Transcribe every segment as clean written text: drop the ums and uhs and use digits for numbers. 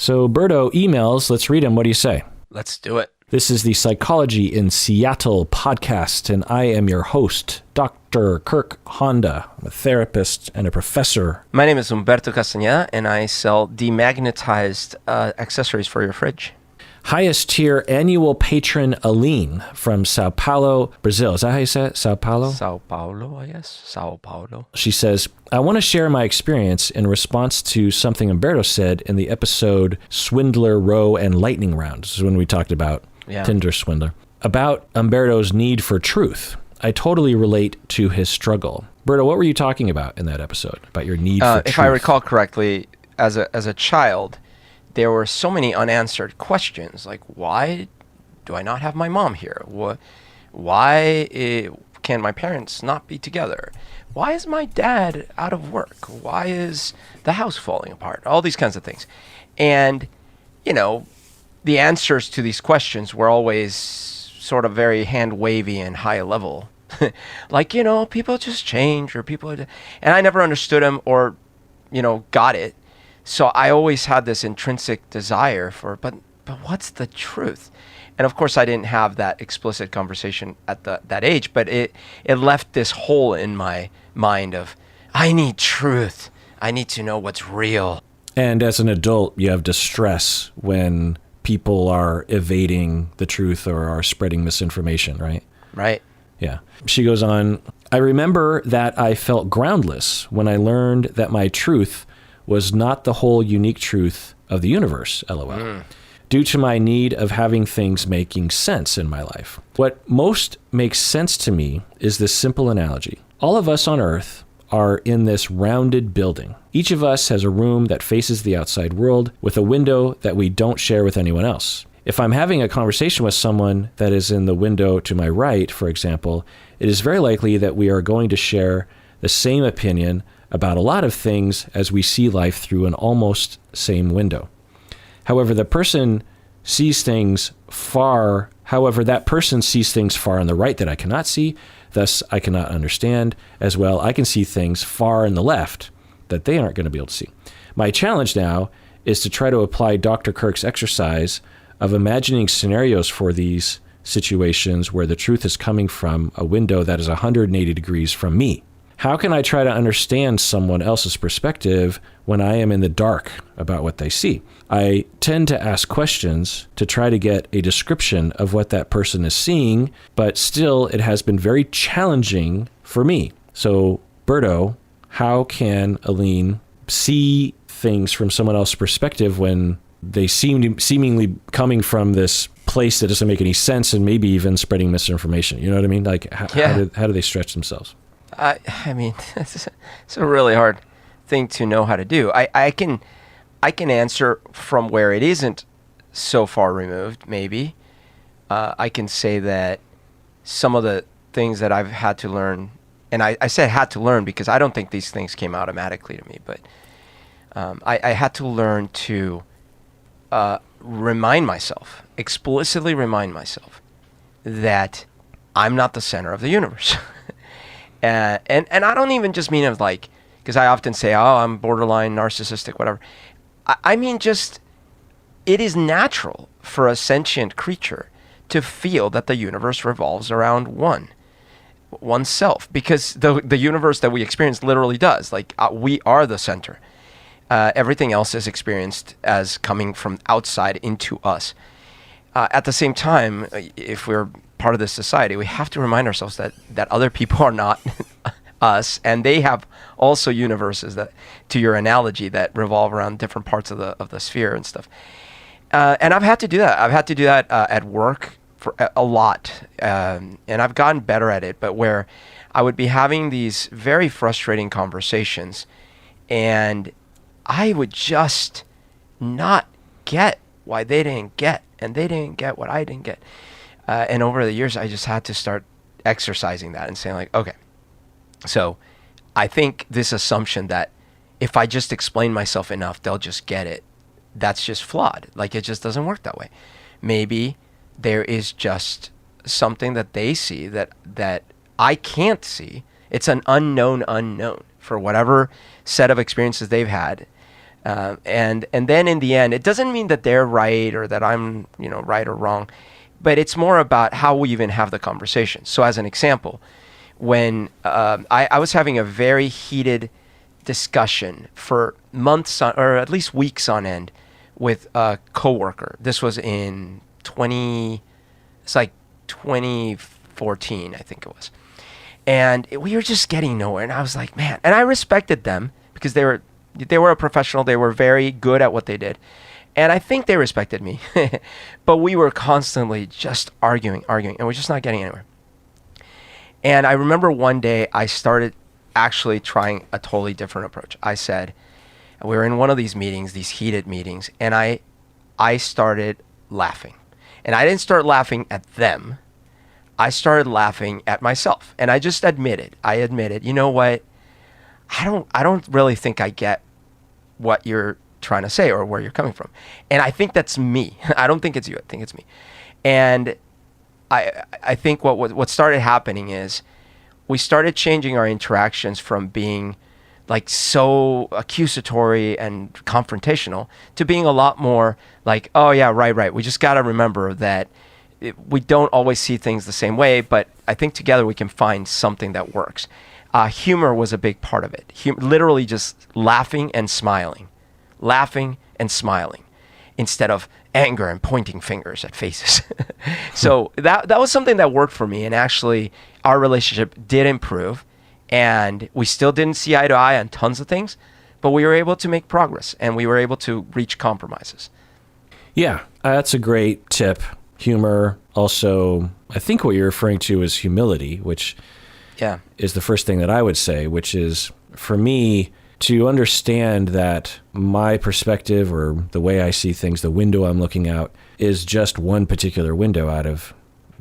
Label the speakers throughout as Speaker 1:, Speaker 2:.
Speaker 1: So Berto emails, let's read him. What do you say?
Speaker 2: Let's do it.
Speaker 1: This is the Psychology in Seattle podcast, and I am your host, Dr. Kirk Honda. I'm a therapist and a professor.
Speaker 2: My name is Humberto Castañeda, and I sell demagnetized accessories for your fridge.
Speaker 1: Highest tier annual patron Aline from Sao Paulo, Brazil. Is that how you say it? Sao Paulo?
Speaker 2: Sao Paulo, I guess. Sao Paulo.
Speaker 1: She says, I want to share my experience in response to something Humberto said in the episode Swindler Row and Lightning Round. This is when we talked about Tinder swindler. About Humberto's need for truth. I totally relate to his struggle. Berto, what were you talking about in that episode? About your need for truth?
Speaker 2: If I recall correctly, as a child, there were so many unanswered questions, like why do I not have my mom here? Why can my parents not be together? Why is my dad out of work? Why is the house falling apart? All these kinds of things. And, the answers to these questions were always sort of very hand-wavy and high level. Like, people just change or people... And I never understood them or, got it. So I always had this intrinsic desire for, but what's the truth? And of course, I didn't have that explicit conversation at that age, but it left this hole in my mind of, I need truth. I need to know what's real.
Speaker 1: And as an adult, you have distress when people are evading the truth or are spreading misinformation, right?
Speaker 2: Right.
Speaker 1: Yeah. She goes on, I remember that I felt groundless when I learned that my truth was not the whole unique truth of the universe, LOL, due to my need of having things making sense in my life. What most makes sense to me is this simple analogy. All of us on Earth are in this rounded building. Each of us has a room that faces the outside world with a window that we don't share with anyone else. If I'm having a conversation with someone that is in the window to my right, for example, it is very likely that we are going to share the same opinion about a lot of things as we see life through an almost same window. However, that person sees things far on the right that I cannot see, thus I cannot understand. As well, I can see things far on the left that they aren't going to be able to see. My challenge now is to try to apply Dr. Kirk's exercise of imagining scenarios for these situations where the truth is coming from a window that is 180 degrees from me. How can I try to understand someone else's perspective when I am in the dark about what they see? I tend to ask questions to try to get a description of what that person is seeing, but still it has been very challenging for me. So, Berto, how can Aline see things from someone else's perspective when they seemingly coming from this place that doesn't make any sense and maybe even spreading misinformation? You know what I mean? Like, how do they stretch themselves?
Speaker 2: I mean, it's a really hard thing to know how to do. I can answer from where it isn't so far removed, maybe. I can say that some of the things that I've had to learn, and I said had to learn because I don't think these things came automatically to me, but I had to learn to explicitly remind myself that I'm not the center of the universe. And I don't even just mean of like, because I often say, I'm borderline narcissistic, whatever. I mean just, it is natural for a sentient creature to feel that the universe revolves around oneself, because the universe that we experience literally does. Like, we are the center. Everything else is experienced as coming from outside into us. At the same time, if we're part of this society, we have to remind ourselves that other people are not us, and they have also universes that, to your analogy, that revolve around different parts of the sphere and stuff. And I've had to do that. I've had to do that at work for a lot, and I've gotten better at it. But where I would be having these very frustrating conversations, and I would just not get why they didn't get, and they didn't get what I didn't get. And over the years, I just had to start exercising that and saying like, okay, so I think this assumption that if I just explain myself enough, they'll just get it, that's just flawed. Like, it just doesn't work that way. Maybe there is just something that they see that I can't see. It's an unknown for whatever set of experiences they've had. And then in the end, it doesn't mean that they're right or that I'm, right or wrong, but it's more about how we even have the conversation. So as an example, when I was having a very heated discussion for months or at least weeks on end with a coworker. This was in 2014, I think it was. And we were just getting nowhere. And I was like, man, and I respected them because they were a professional. They were very good at what they did. And I think they respected me. But we were constantly just arguing, and we're just not getting anywhere. And I remember one day I started actually trying a totally different approach. I said, we were in one of these meetings, these heated meetings, and I started laughing. And I didn't start laughing at them. I started laughing at myself. And I just admitted, you know what? I don't really think I get what you're trying to say or where you're coming from. And I think that's me. I don't think it's you. I think it's me. And I think what started happening is we started changing our interactions from being like so accusatory and confrontational to being a lot more like, oh yeah, right. We just got to remember that we don't always see things the same way, but I think together we can find something that works. Humor was a big part of it. Literally just laughing and smiling instead of anger and pointing fingers at faces. So that was something that worked for me, and actually our relationship did improve, and we still didn't see eye to eye on tons of things, but we were able to make progress and we were able to reach compromises.
Speaker 1: Yeah, that's a great tip. Humor. Also, I think what you're referring to is humility, which is the first thing that I would say, which is for me to understand that my perspective or the way I see things, the window I'm looking out, is just one particular window out of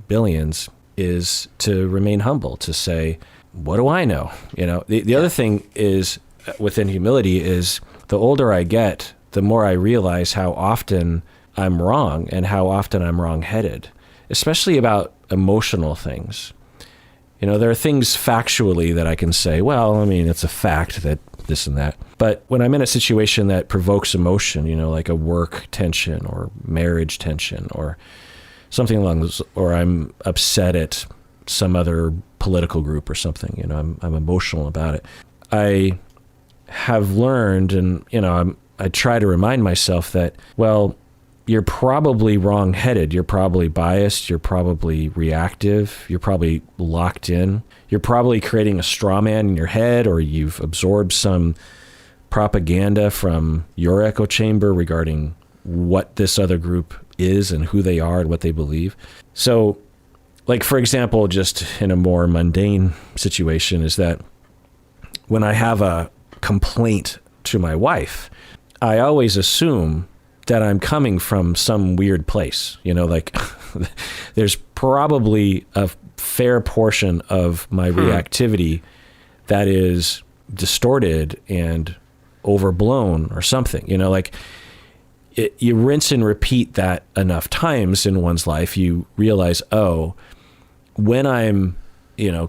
Speaker 1: billions, is to remain humble, to say, what do I know? The other thing is within humility is the older I get, the more I realize how often I'm wrong and how often I'm wrong-headed, especially about emotional things. There are things factually that I can say, well, I mean, it's a fact that this and that. But when I'm in a situation that provokes emotion, like a work tension or marriage tension or something along those, or I'm upset at some other political group or something, I'm emotional about it. I have learned, and, I try to remind myself that, well, you're probably wrong-headed. You're probably biased. You're probably reactive. You're probably locked in. You're probably creating a straw man in your head, or you've absorbed some propaganda from your echo chamber regarding what this other group is and who they are and what they believe. So, like, for example, just in a more mundane situation is that when I have a complaint to my wife, I always assume that I'm coming from some weird place, like there's probably a fair portion of my reactivity that is distorted and overblown or something, you rinse and repeat that enough times in one's life, you realize, oh, when I'm,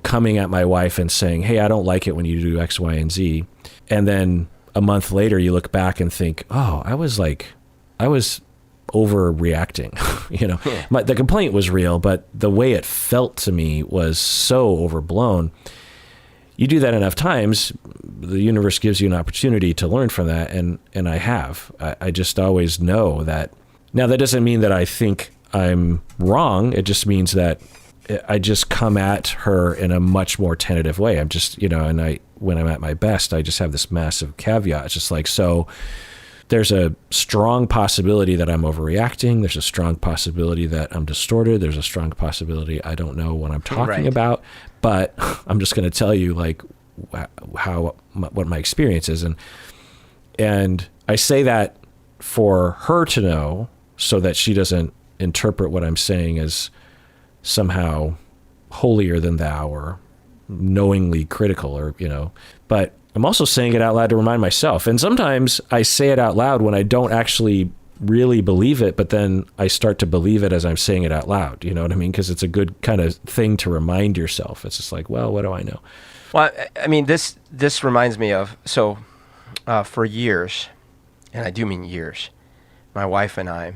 Speaker 1: coming at my wife and saying, hey, I don't like it when you do X, Y, and Z. And then a month later you look back and think, oh, I was overreacting, The complaint was real, but the way it felt to me was so overblown. You do that enough times, the universe gives you an opportunity to learn from that. And I have. I just always know that. Now, that doesn't mean that I think I'm wrong. It just means that I just come at her in a much more tentative way. I'm just, and when I'm at my best, I just have this massive caveat. It's just like, so there's a strong possibility that I'm overreacting. There's a strong possibility that I'm distorted. There's a strong possibility I don't know what I'm talking about, but I'm just going to tell you like what my experience is. And I say that for her to know so that she doesn't interpret what I'm saying as somehow holier than thou or knowingly critical or, but I'm also saying it out loud to remind myself. And sometimes I say it out loud when I don't actually really believe it, but then I start to believe it as I'm saying it out loud. You know what I mean? Because it's a good kind of thing to remind yourself. It's just like, well, what do I know?
Speaker 2: Well, I mean, this reminds me of, for years, and I do mean years, my wife and I,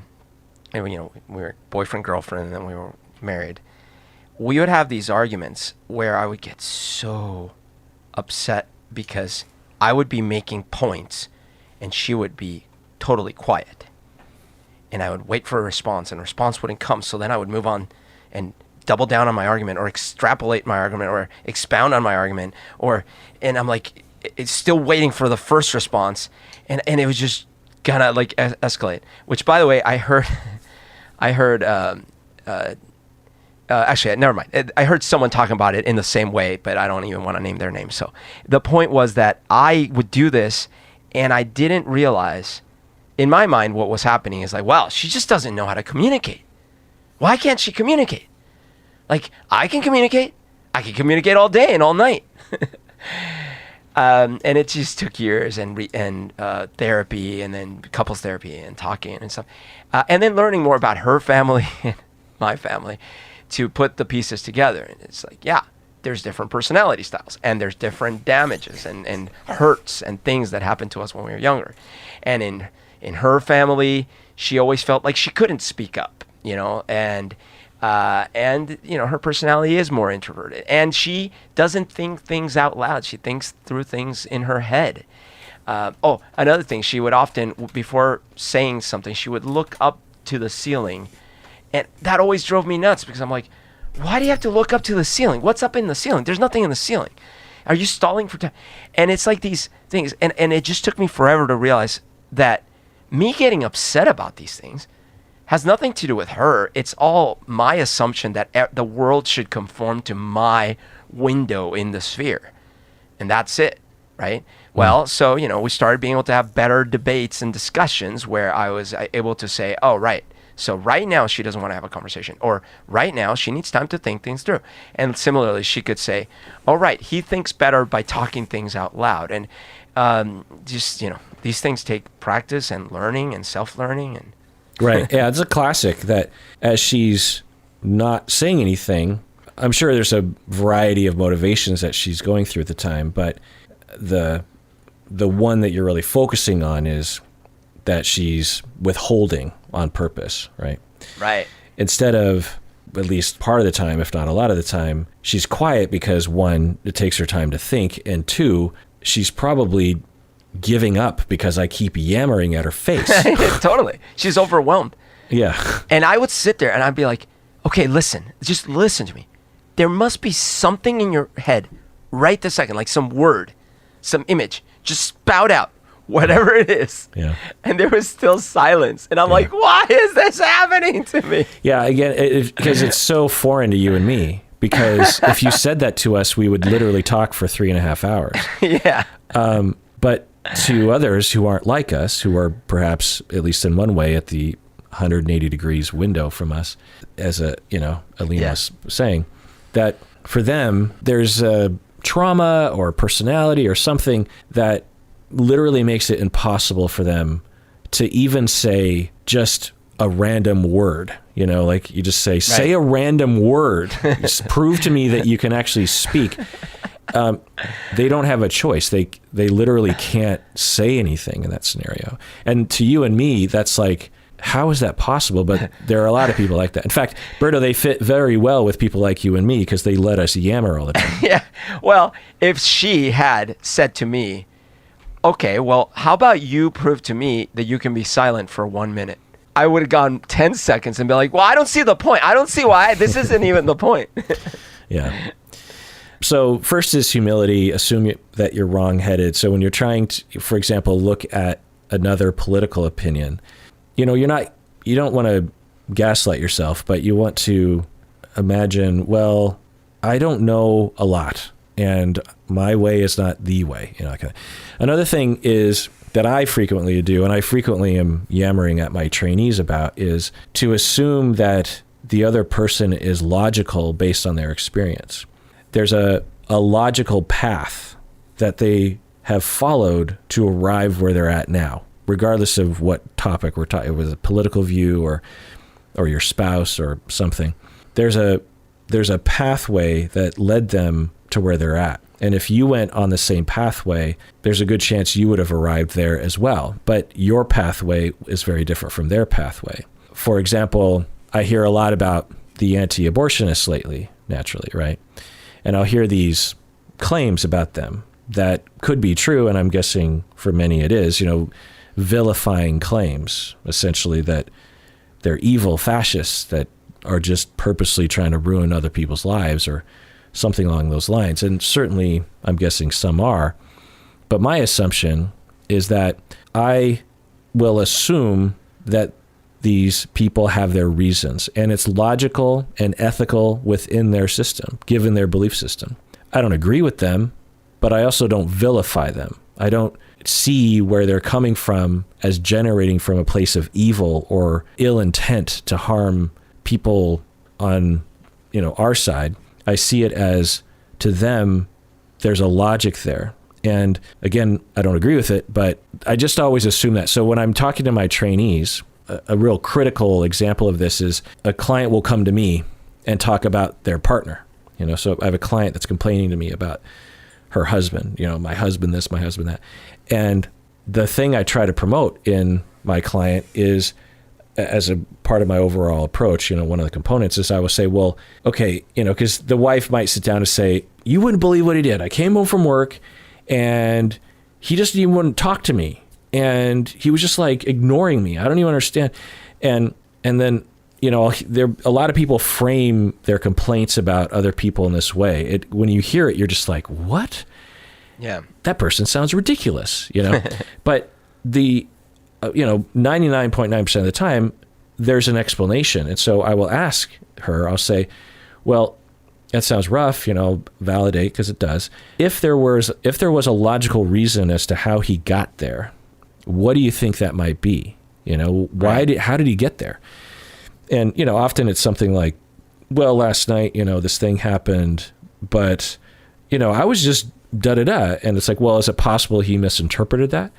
Speaker 2: and we were boyfriend, girlfriend, and then we were married. We would have these arguments where I would get so upset because I would be making points and she would be totally quiet. And I would wait for a response, and a response wouldn't come. So then I would move on and double down on my argument, or extrapolate my argument, or expound on my argument, and I'm like, it's still waiting for the first response. And it was just gonna like escalate, which, by the way, I heard, actually, never mind. I heard someone talking about it in the same way, but I don't even want to name their name. So the point was that I would do this, and I didn't realize, in my mind, what was happening is like, wow, she just doesn't know how to communicate. Why can't she communicate? Like, I can communicate all day and all night. And it just took years and therapy, and then couples therapy and talking and stuff. And then learning more about her family and my family to put the pieces together. And it's like, yeah, there's different personality styles, and there's different damages and hurts and things that happened to us when we were younger. And in her family, she always felt like she couldn't speak up, and her personality is more introverted, and she doesn't think things out loud. She thinks through things in her head. Another thing, she would often, before saying something, she would look up to the ceiling, and that always drove me nuts, because I'm like, why do you have to look up to the ceiling? What's up in the ceiling? There's nothing in the ceiling. Are you stalling for time? And it's like these things, and it just took me forever to realize that me getting upset about these things has nothing to do with her. It's all my assumption that the world should conform to my window in the sphere. And that's it, right? Well, so, we started being able to have better debates and discussions where I was able to say, oh, right. So right now she doesn't want to have a conversation, or right now she needs time to think things through. And similarly, she could say, oh, right, he thinks better by talking things out loud. And these things take practice and learning and self-learning. And
Speaker 1: Right. Yeah, it's a classic that as she's not saying anything, I'm sure there's a variety of motivations that she's going through at the time, but the one that you're really focusing on is that she's withholding on purpose, right?
Speaker 2: Right.
Speaker 1: Instead of, at least part of the time, if not a lot of the time, she's quiet because, one, it takes her time to think, and two, she's probably giving up because I keep yammering at her face.
Speaker 2: Totally. She's overwhelmed.
Speaker 1: Yeah.
Speaker 2: And I would sit there and I'd be like, okay, listen, just listen to me. There must be something in your head right this second, like some word, some image. Just spout out whatever it is.
Speaker 1: Yeah.
Speaker 2: And there was still silence. And I'm like, why is this happening to me?
Speaker 1: Yeah, again, because it's so foreign to you and me. Because if you said that to us, we would literally talk for 3.5 hours.
Speaker 2: Yeah.
Speaker 1: But to others who aren't like us, who are perhaps, at least in one way, at the 180 degrees window from us, as Alina was saying, that for them, there's a trauma or personality or something that literally makes it impossible for them to even say just a random word. Like you just say a random word. Just prove to me that you can actually speak. They don't have a choice. They literally can't say anything in that scenario. And to you and me, that's like, how is that possible? But there are a lot of people like that. In fact, Berto, they fit very well with people like you and me because they let us yammer all the time.
Speaker 2: Yeah. Well, if she had said to me, okay, well, how about you prove to me that you can be silent for 1 minute? I would have gone 10 seconds and be like, well, I don't see the point. I don't see why this isn't even the point.
Speaker 1: Yeah. So first is humility. Assume that you're wrong-headed. So when you're trying to, for example, look at another political opinion, you don't want to gaslight yourself, but you want to imagine, well, I don't know a lot and my way is not the way. Another thing is that I frequently do, and I frequently am yammering at my trainees about, is to assume that the other person is logical based on their experience. There's a logical path that they have followed to arrive where they're at now, regardless of what topic we're talking, with a political view or your spouse or something. There's a pathway that led them to where they're at. And if you went on the same pathway, there's a good chance you would have arrived there as well. But your pathway is very different from their pathway. For example, I hear a lot about the anti-abortionists lately, naturally, right? And I'll hear these claims about them that could be true, and I'm guessing for many it is, vilifying claims, essentially that they're evil fascists that are just purposely trying to ruin other people's lives or something along those lines. And certainly, I'm guessing some are. But my assumption is that I will assume that these people have their reasons, and it's logical and ethical within their system, given their belief system. I don't agree with them, but I also don't vilify them. I don't see where they're coming from as generating from a place of evil or ill intent to harm people on, our side. I see it as, to them, there's a logic there. And again, I don't agree with it, but I just always assume that. So when I'm talking to my trainees, a real critical example of this is a client will come to me and talk about their partner. So I have a client that's complaining to me about her husband, my husband this, my husband that. And the thing I try to promote in my client is, as a part of my overall approach, one of the components is I will say, well, okay, because the wife might sit down and say, you wouldn't believe what he did. I came home from work and he just even wouldn't talk to me. And he was just like ignoring me. I don't even understand. And then, a lot of people frame their complaints about other people in this way. When you hear it, you're just like, what?
Speaker 2: Yeah.
Speaker 1: That person sounds ridiculous, But the 99.9% of the time, there's an explanation. And so I will ask her, I'll say, well, that sounds rough, validate, because it does. If there was a logical reason as to how he got there, what do you think that might be? How did he get there? And, often it's something like, well, last night, this thing happened, but, I was just da-da-da. And it's like, well, is it possible he misinterpreted that?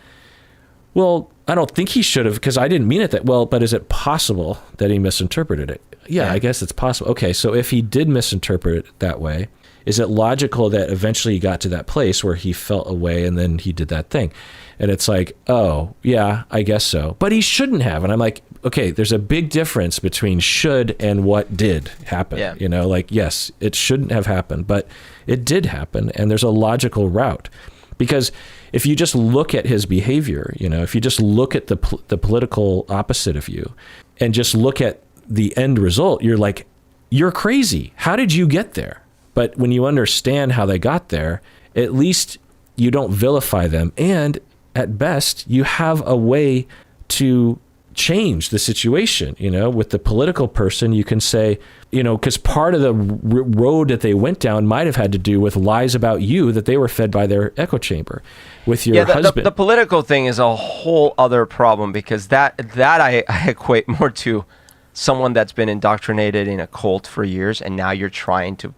Speaker 1: Well, I don't think he should have, because I didn't mean it that well, but is it possible that he misinterpreted it? Yeah, I guess it's possible. Okay, so if he did misinterpret it that way, is it logical that eventually he got to that place where he felt a way and then he did that thing? And it's like, oh, yeah, I guess so. But he shouldn't have. And I'm like, okay, there's a big difference between should and what did happen. Yeah. Yes, it shouldn't have happened, but it did happen. And there's a logical route. Because if you just look at his behavior, if you just look at the political opposite of you and just look at the end result, you're like, you're crazy. How did you get there? But when you understand how they got there, at least you don't vilify them. And at best, you have a way to change the situation. With the political person, you can say, because part of the road that they went down might have had to do with lies about you that they were fed by their echo chamber with your husband.
Speaker 2: The political thing is a whole other problem, because that I equate more to someone that's been indoctrinated in a cult for years, and now you're trying to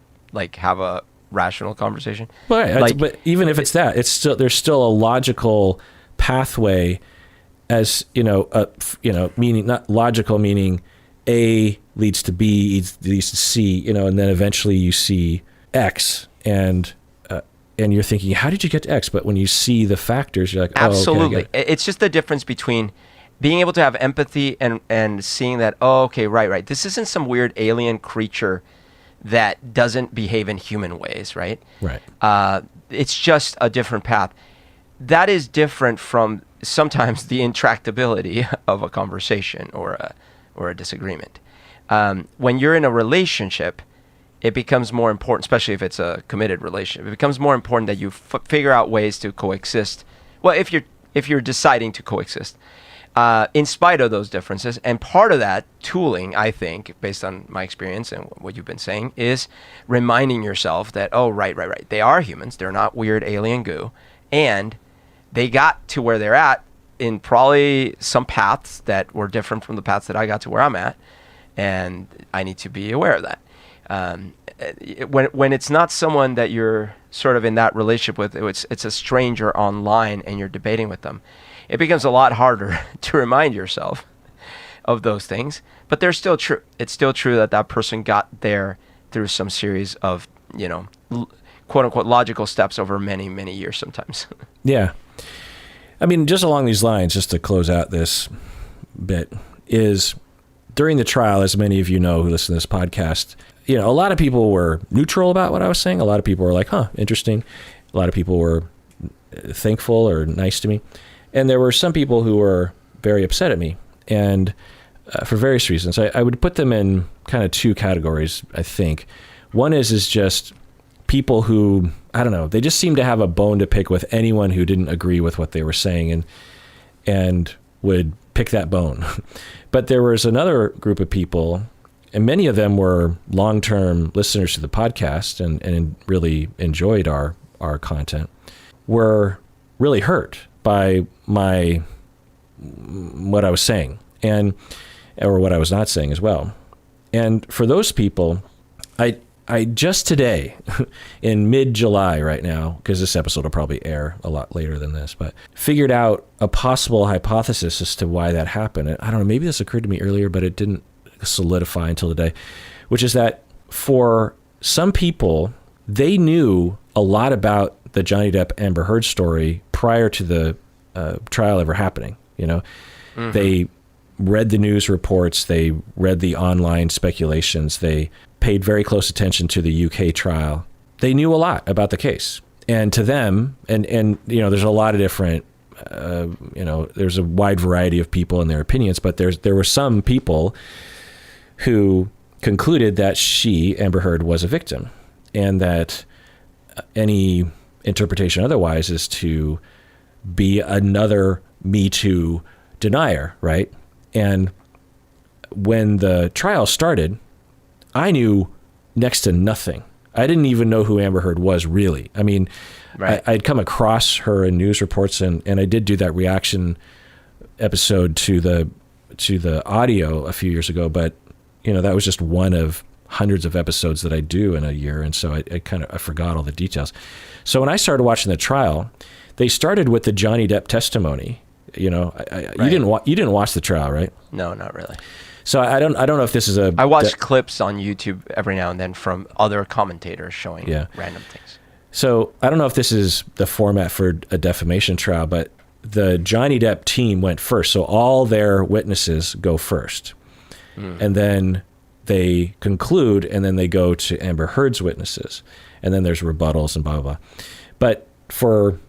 Speaker 2: have a rational conversation.
Speaker 1: But even if it's that, there's still a logical pathway, as meaning not logical, meaning A leads to B, leads to C, and then eventually you see X, and you're thinking, how did you get to X? But when you see the factors, you're like, oh,
Speaker 2: absolutely.
Speaker 1: Okay,
Speaker 2: it's just the difference between being able to have empathy and seeing that, oh, okay, right. This isn't some weird alien creature that doesn't behave in human ways, right?
Speaker 1: Right.
Speaker 2: It's just a different path. That is different from sometimes the intractability of a conversation or a disagreement. When you're in a relationship, it becomes more important, especially if it's a committed relationship. It becomes more important that you figure out ways to coexist. Well, if you're deciding to coexist, in spite of those differences. And part of that tooling, I think, based on my experience and what you've been saying, is reminding yourself that, oh, right. They are humans. They're not weird alien goo. And they got to where they're at in probably some paths that were different from the paths that I got to where I'm at. And I need to be aware of that. When it's not someone that you're sort of in that relationship with, it's a stranger online and you're debating with them, it becomes a lot harder to remind yourself of those things. But they're still true. It's still true that person got there through some series of, quote unquote logical steps over many, many years sometimes.
Speaker 1: Yeah. I mean, just along these lines, just to close out this bit, is during the trial, as many of you know who listen to this podcast, a lot of people were neutral about what I was saying. A lot of people were like, huh, interesting. A lot of people were thankful or nice to me. And there were some people who were very upset at me. And for various reasons, I would put them in kind of two categories, I think. One is just people who, I don't know, they just seem to have a bone to pick with anyone who didn't agree with what they were saying and would pick that bone. But there was another group of people, and many of them were long-term listeners to the podcast and really enjoyed our content, were really hurt by what I was saying or what I was not saying as well. And for those people, I just today, in mid-July right now, because this episode will probably air a lot later than this, but figured out a possible hypothesis as to why that happened. And I don't know, maybe this occurred to me earlier, but it didn't solidify until today, which is that for some people, they knew a lot about the Johnny Depp Amber Heard story prior to the trial ever happening. Mm-hmm. They read the news reports, they read the online speculations, they paid very close attention to the UK trial. They knew a lot about the case. And to them, and there's a lot of different, there's a wide variety of people and their opinions, but there were some people who concluded that Amber Heard, was a victim, and that any interpretation otherwise is to be another Me Too denier, right? And when the trial started, I knew next to nothing. I didn't even know who Amber Heard was, really. I mean, right. I'd come across her in news reports, and I did do that reaction episode to the audio a few years ago, but that was just one of hundreds of episodes that I do in a year, and so I forgot all the details. So when I started watching the trial, they started with the Johnny Depp testimony. Right. You didn't watch the trial, right?
Speaker 2: No, not really.
Speaker 1: So I don't know if this is
Speaker 2: I watch clips on YouTube every now and then from other commentators showing random things.
Speaker 1: So I don't know if this is the format for a defamation trial, but the Johnny Depp team went first. So all their witnesses go first. And then they conclude, and then they go to Amber Heard's witnesses. And then there's rebuttals and blah, blah, blah. But for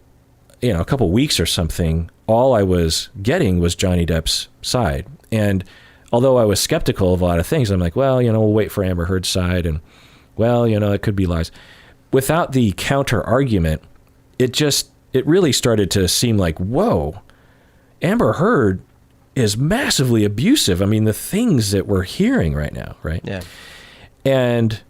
Speaker 1: a couple weeks or something, all I was getting was Johnny Depp's side. And although I was skeptical of a lot of things, I'm like, well, we'll wait for Amber Heard's side, and well, it could be lies. Without the counter argument, it really started to seem like, whoa, Amber Heard is massively abusive. I mean, the things that we're hearing right now, right?
Speaker 2: Yeah.
Speaker 1: And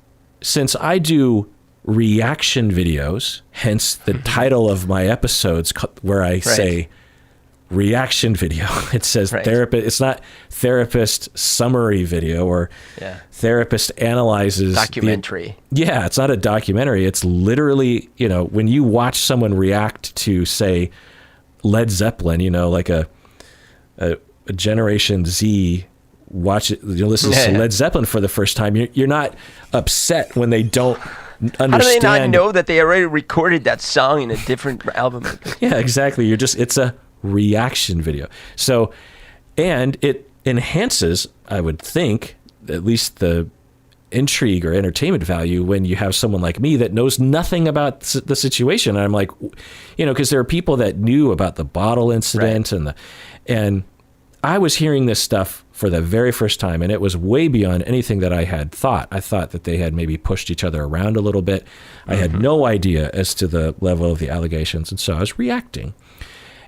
Speaker 1: since I do reaction videos, hence the title of my episodes, where I say reaction video. It says therapist. It's not therapist summary video or therapist analyzes
Speaker 2: documentary.
Speaker 1: It's not a documentary. It's literally, when you watch someone react to, say, Led Zeppelin, like a Generation Z listen to Led Zeppelin for the first time. You're not upset when they don't understand.
Speaker 2: How do they not know that they already recorded that song in a different album?
Speaker 1: Yeah, exactly. It's a reaction video. So, and it enhances, I would think, at least the intrigue or entertainment value when you have someone like me that knows nothing about the situation. And I'm like, because there are people that knew about the bottle incident and I was hearing this stuff for the very first time, and it was way beyond anything that I had thought. I thought that they had maybe pushed each other around a little bit. I had no idea as to the level of the allegations, and so I was reacting.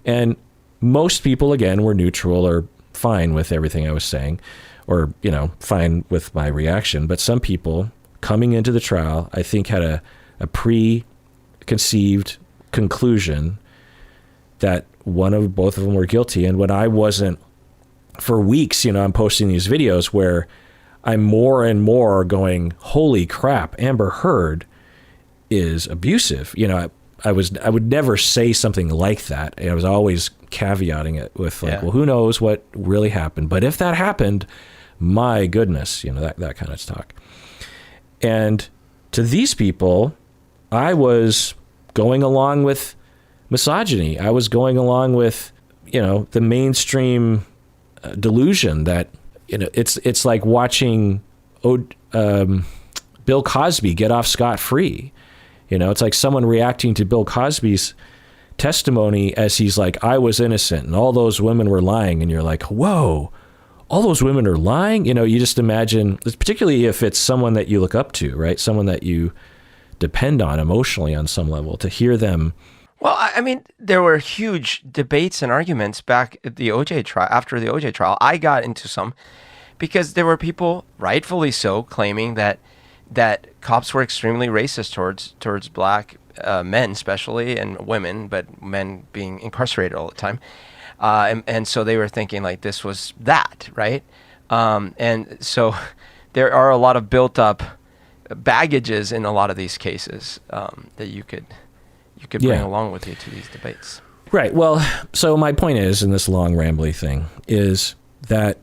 Speaker 1: And most people, again, were neutral or fine with everything I was saying, or, fine with my reaction. But some people coming into the trial, I think, had a preconceived conclusion that both of them were guilty. And when I wasn't, for weeks, I'm posting these videos where I'm more and more going, holy crap, Amber Heard is abusive. I would never say something like that. I was always caveating it with well, who knows what really happened. But if that happened, my goodness, that kind of talk. And to these people, I was going along with misogyny. I was going along with, the mainstream delusion that, it's like watching Bill Cosby get off scot-free. It's like someone reacting to Bill Cosby's testimony as he's like, I was innocent and all those women were lying. And you're like, whoa, all those women are lying? You just imagine, particularly if it's someone that you look up to, right? Someone that you depend on emotionally on some level, to hear them.
Speaker 2: Well, I mean, there were huge debates and arguments back at the OJ trial. After the OJ trial, I got into some because there were people, rightfully so, claiming that cops were extremely racist towards black men, especially, and women, but men being incarcerated all the time. And so they were thinking like this was that, right? And so there are a lot of built up baggages in a lot of these cases that you could bring along with you to these debates.
Speaker 1: Right. Well, so my point is, in this long rambly thing, is that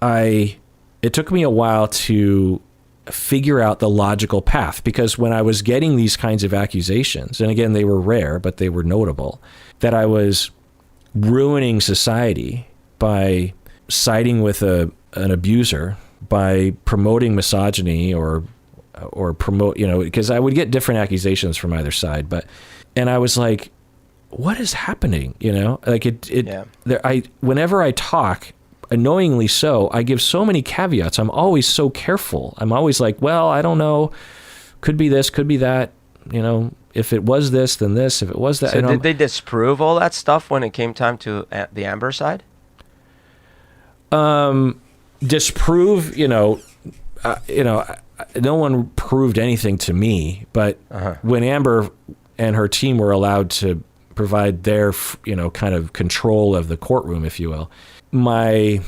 Speaker 1: it took me a while to figure out the logical path, because when I was getting these kinds of accusations, and again, they were rare, but they were notable, that I was ruining society by siding with an abuser, by promoting misogyny or promote, because I would get different accusations from either side, and I was like, what is happening? Like whenever I talk, annoyingly so, I give so many caveats. I'm always so careful. I'm always like, well, I don't know, could be this, could be that, if it was this, then this, if it was that.
Speaker 2: So did they disprove all that stuff when it came time to the Amber side?
Speaker 1: Disprove, no one proved anything to me, but when Amber and her team were allowed to provide their, kind of control of the courtroom, if you will, the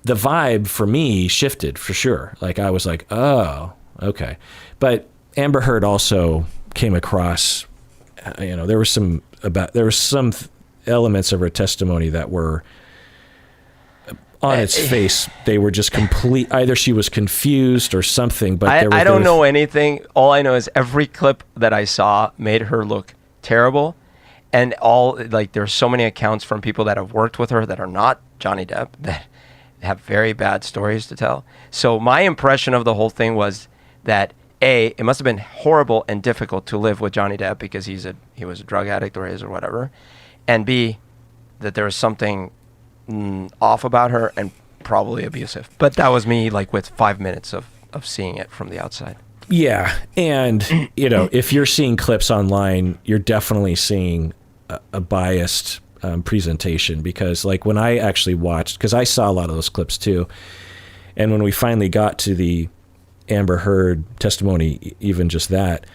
Speaker 1: vibe for me shifted for sure. Like I was like, oh, okay. But Amber Heard also came across, there were some elements of her testimony that were on its face. They were just complete. Either she was confused or something. But
Speaker 2: I don't know anything. All I know is every clip that I saw made her look terrible. And there's so many accounts from people that have worked with her that are not Johnny Depp that have very bad stories to tell. So my impression of the whole thing was that it must have been horrible and difficult to live with Johnny Depp because he was a drug addict or whatever, and B, that there was something off about her and probably abusive. But that was me with 5 minutes of seeing it from the outside. Yeah,
Speaker 1: and if you're seeing clips online, you're definitely seeing a biased presentation, because when I actually watched, because I saw a lot of those clips too, and when we finally got to the Amber Heard testimony, even just that,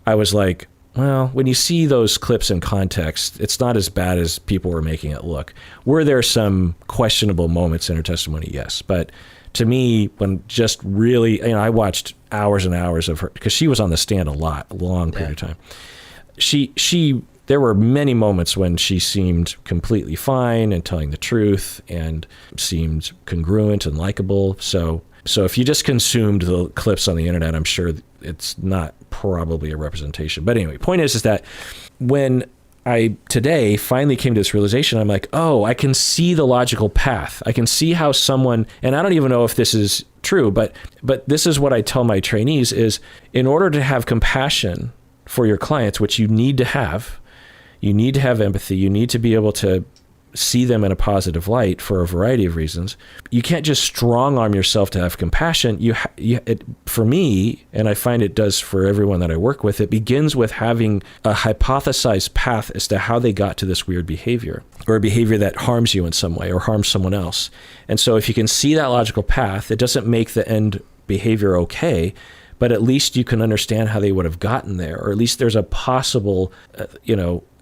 Speaker 1: I was like, well, when you see those clips in context, it's not as bad as people were making it look. Were there some questionable moments in her testimony? Yes, but to me, when just really, I watched hours and hours of her, because she was on the stand a long period of time. There were many moments when she seemed completely fine and telling the truth and seemed congruent and likable. So if you just consumed the clips on the internet, I'm sure it's not probably a representation. But anyway, point is that when I today finally came to this realization, I'm like, oh, I can see the logical path. I can see how someone, and I don't even know if this is true, but this is what I tell my trainees is, in order to have compassion for your clients, which you need to have empathy, you need to be able to see them in a positive light for a variety of reasons. You can't just strong arm yourself to have compassion. For me, and I find it does for everyone that I work with, it begins with having a hypothesized path as to how they got to this weird behavior, or a behavior that harms you in some way or harms someone else. And so if you can see that logical path, it doesn't make the end behavior okay, but at least you can understand how they would have gotten there, or at least there's a possible,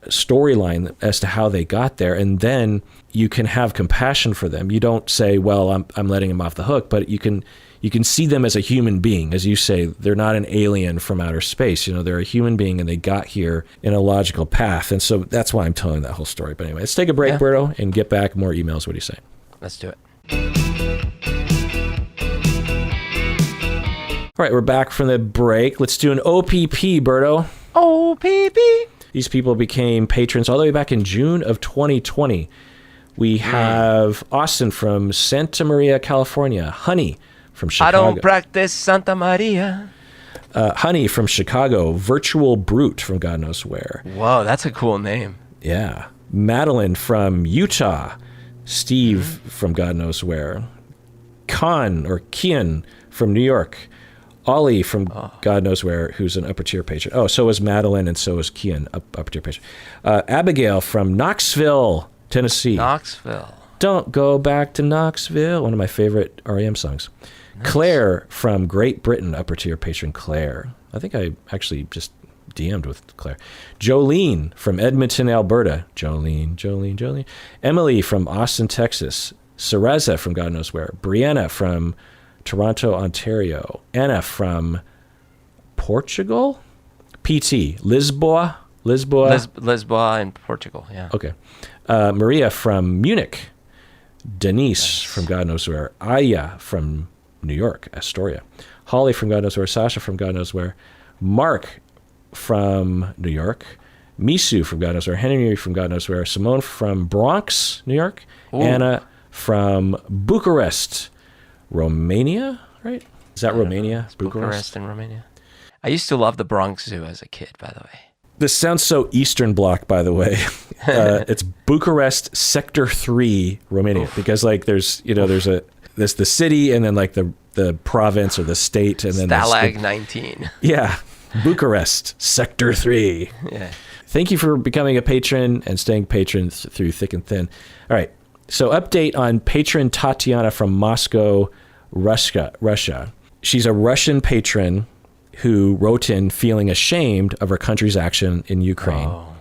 Speaker 1: storyline as to how they got there, and then you can have compassion for them. You don't say, well, I'm letting them off the hook, but you can see them as a human being. As you say, they're not an alien from outer space. They're a human being, and they got here in a logical path. And so that's why I'm telling that whole story. But anyway, let's take a break, Berto, and get back. More emails. What do you say?
Speaker 2: Let's do it.
Speaker 1: All right, we're back from the break. Let's do an OPP, Berto.
Speaker 2: OPP.
Speaker 1: These people became patrons all the way back in June of 2020. We have Austin from Santa Maria, California. Honey from Chicago.
Speaker 2: I don't practice Santa Maria.
Speaker 1: Honey from Chicago. Virtual Brute from God knows where.
Speaker 2: Whoa, that's a cool name.
Speaker 1: Yeah. Madeline from Utah. Steve from God knows where. Kian from New York. Ollie from God knows where, who's an upper tier patron. Oh, so is Madeline, and so is Kian, upper tier patron. Abigail from Knoxville, Tennessee.
Speaker 2: Knoxville.
Speaker 1: Don't go back to Knoxville. One of my favorite REM songs. Nice. Claire from Great Britain, upper tier patron Claire. I think I actually just DM'd with Claire. Jolene from Edmonton, Alberta. Jolene. Emily from Austin, Texas. Cereza from God knows where. Brianna from Toronto, Ontario. Anna from Portugal? PT. Lisboa
Speaker 2: in Portugal, yeah.
Speaker 1: Okay. Maria from Munich. Denise from God knows where. Aya from New York, Astoria. Holly from God knows where. Sasha from God knows where. Mark from New York. Misu from God knows where. Henry from God knows where. Simone from Bronx, New York. Ooh. Anna from Bucharest, Romania, right? Is that Romania?
Speaker 2: Bucharest in Romania. I used to love the Bronx Zoo as a kid, by the way.
Speaker 1: This sounds so Eastern Bloc, by the way. It's Bucharest Sector 3, Romania, because like there's the city and then like the province or the state and then
Speaker 2: Stalag 19.
Speaker 1: Yeah, Bucharest Sector 3.
Speaker 2: Yeah.
Speaker 1: Thank you for becoming a patron and staying patron through thick and thin. All right. So update on patron Tatiana from Moscow, Russia. She's a Russian patron who wrote in feeling ashamed of her country's action in Ukraine. Oh.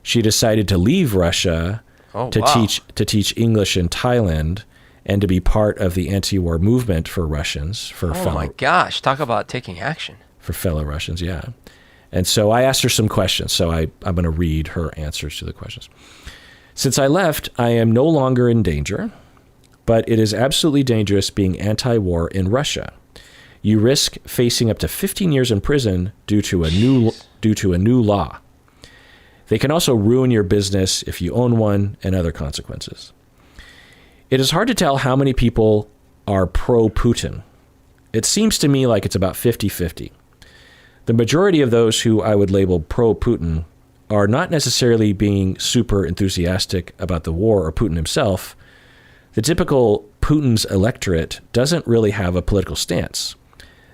Speaker 1: She decided to leave Russia to teach English in Thailand and to be part of the anti-war movement for Russians.
Speaker 2: My gosh, talk about taking action.
Speaker 1: For fellow Russians, yeah. And so I asked her some questions. So I'm going to read her answers to the questions. Since I left, I am no longer in danger, but it is absolutely dangerous being anti-war in Russia. You risk facing up to 15 years in prison due to a new law. They can also ruin your business if you own one and other consequences. It is hard to tell how many people are pro-Putin. It seems to me like it's about 50-50. The majority of those who I would label pro-Putin are not necessarily being super enthusiastic about the war or Putin himself. The typical Putin's electorate doesn't really have a political stance.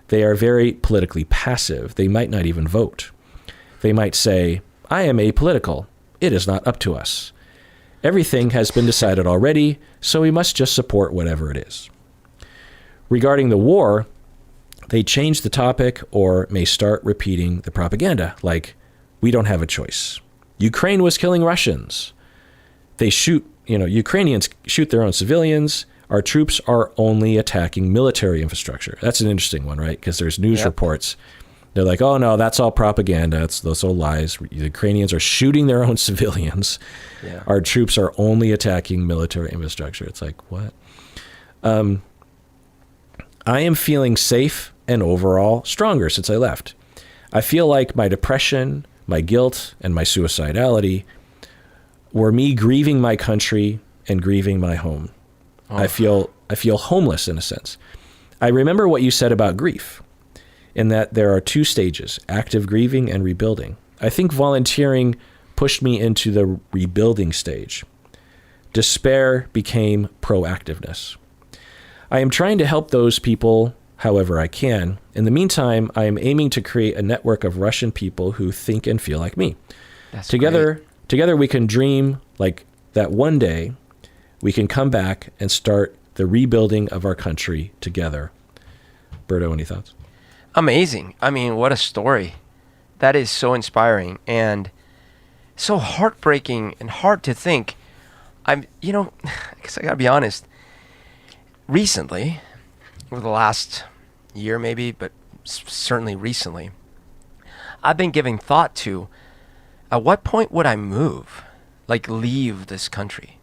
Speaker 1: They are very politically passive. They might not even vote. They might say, I am apolitical. It is not up to us. Everything has been decided already, so we must just support whatever it is. Regarding the war, they change the topic or may start repeating the propaganda, like, we don't have a choice. Ukraine was killing Russians. Ukrainians shoot their own civilians. Our troops are only attacking military infrastructure. That's an interesting one, right? Because there's news reports. They're like, oh, no, that's all propaganda. Those all lies. The Ukrainians are shooting their own civilians. Yeah. Our troops are only attacking military infrastructure. It's like, what? I am feeling safe and overall stronger since I left. I feel like my depression, my guilt, and my suicidality were me grieving my country and grieving my home. Oh. I feel homeless in a sense. I remember what you said about grief, in that there are two stages, active grieving and rebuilding. I think volunteering pushed me into the rebuilding stage. Despair became proactiveness. I am trying to help those people however I can. In the meantime, I am aiming to create a network of Russian people who think and feel like me.
Speaker 2: That's
Speaker 1: Together we can dream like that one day we can come back and start the rebuilding of our country together. Berto, any thoughts?
Speaker 2: Amazing. I mean, what a story. That is so inspiring and so heartbreaking and hard to think. I guess I gotta be honest. Recently, over the last year maybe, but certainly recently, I've been giving thought to at what point would I move? Like leave this country?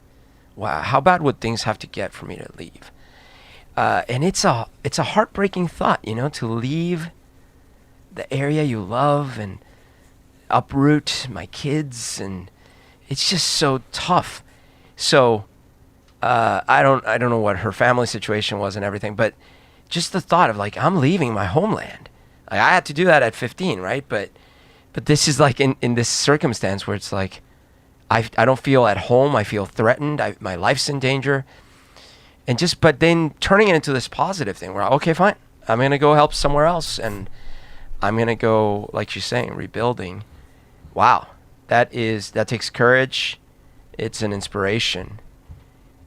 Speaker 2: Wow, how bad would things have to get for me to leave? And it's a heartbreaking thought, to leave the area you love and uproot my kids, and it's just so tough. So I don't know what her family situation was and everything, but just the thought of like, I'm leaving my homeland. Like, I had to do that at 15, right? But this is like in this circumstance where it's like, I don't feel at home. I feel threatened. My life's in danger. But then turning it into this positive thing where, okay, fine, I'm going to go help somewhere else. And I'm going to go, like she's saying, rebuilding. Wow. That takes courage. It's an inspiration.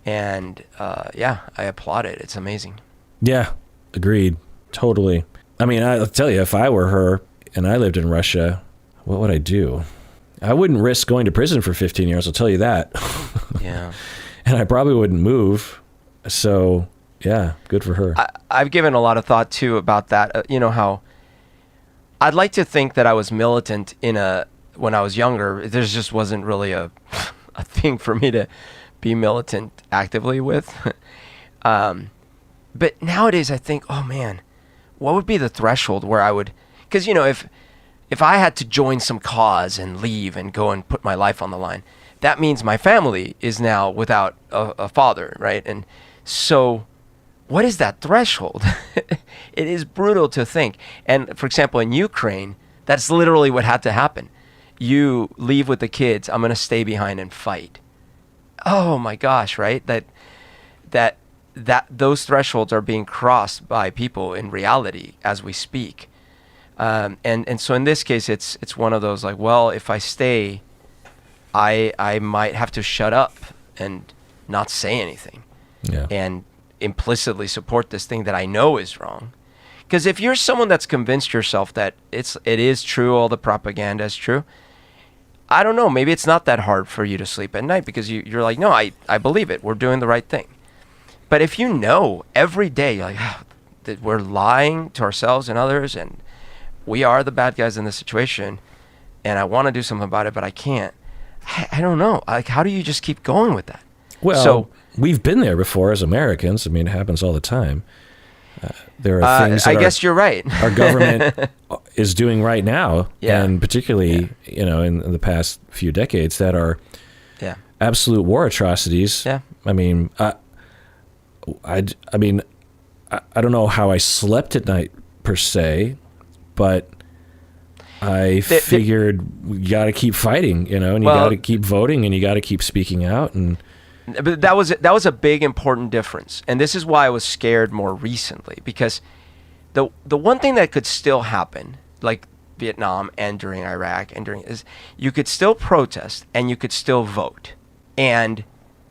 Speaker 2: And I applaud it. It's amazing.
Speaker 1: Yeah, agreed. Totally. I mean, I'll tell you, if I were her and I lived in Russia, what would I do? I wouldn't risk going to prison for 15 years, I'll tell you that.
Speaker 2: Yeah.
Speaker 1: And I probably wouldn't move. So, yeah, good for her.
Speaker 2: I've given a lot of thought, too, about that. How I'd like to think that I was militant when I was younger. There just wasn't really a thing for me to be militant actively with. But nowadays, I think, oh, man, what would be the threshold where I would... Because, if I had to join some cause and leave and go and put my life on the line, that means my family is now without a father, right? And so what is that threshold? It is brutal to think. And for example, in Ukraine, that's literally what had to happen. You leave with the kids, I'm going to stay behind and fight. Oh my gosh, right? That those thresholds are being crossed by people in reality as we speak. And so in this case, it's one of those like, well, if I stay, I might have to shut up and not say anything, and implicitly support this thing that I know is wrong. Because if you're someone that's convinced yourself that it is true, all the propaganda is true, I don't know, maybe it's not that hard for you to sleep at night because you're like, no, I believe it. We're doing the right thing. But if you know every day, you're like, that we're lying to ourselves and others, and we are the bad guys in this situation, and I want to do something about it, but I can't. I don't know. Like, how do you just keep going with that?
Speaker 1: Well, we've been there before as Americans. I mean, it happens all the time. There are things that
Speaker 2: I guess you're right.
Speaker 1: Our government is doing right now,
Speaker 2: Yeah.
Speaker 1: and particularly, in the past few decades, that are absolute war atrocities.
Speaker 2: Yeah.
Speaker 1: I mean, I don't know how I slept at night per se, but I figured we got to keep fighting, and you got to keep voting, and you got to keep speaking out.
Speaker 2: But that was a big important difference, and this is why I was scared more recently, because the one thing that could still happen, like Vietnam and during Iraq is you could still protest and you could still vote, and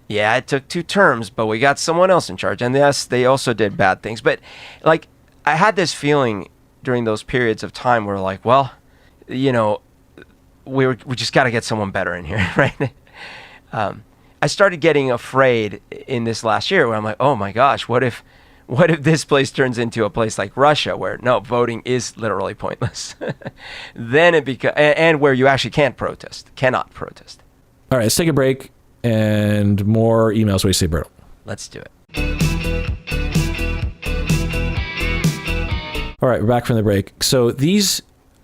Speaker 2: yeah, it took 2 terms, but we got someone else in charge, and yes, they also did bad things, but like I had this feeling during those periods of time where like, well, we just got to get someone better in here, right? I started getting afraid in this last year where I'm like, oh my gosh, what if this place turns into a place like Russia where no, voting is literally pointless? Then it becomes, and where you actually cannot protest.
Speaker 1: All right, let's take a break and more emails. What do you say, Berto?
Speaker 2: Let's do it.
Speaker 1: All right, we're back from the break. So these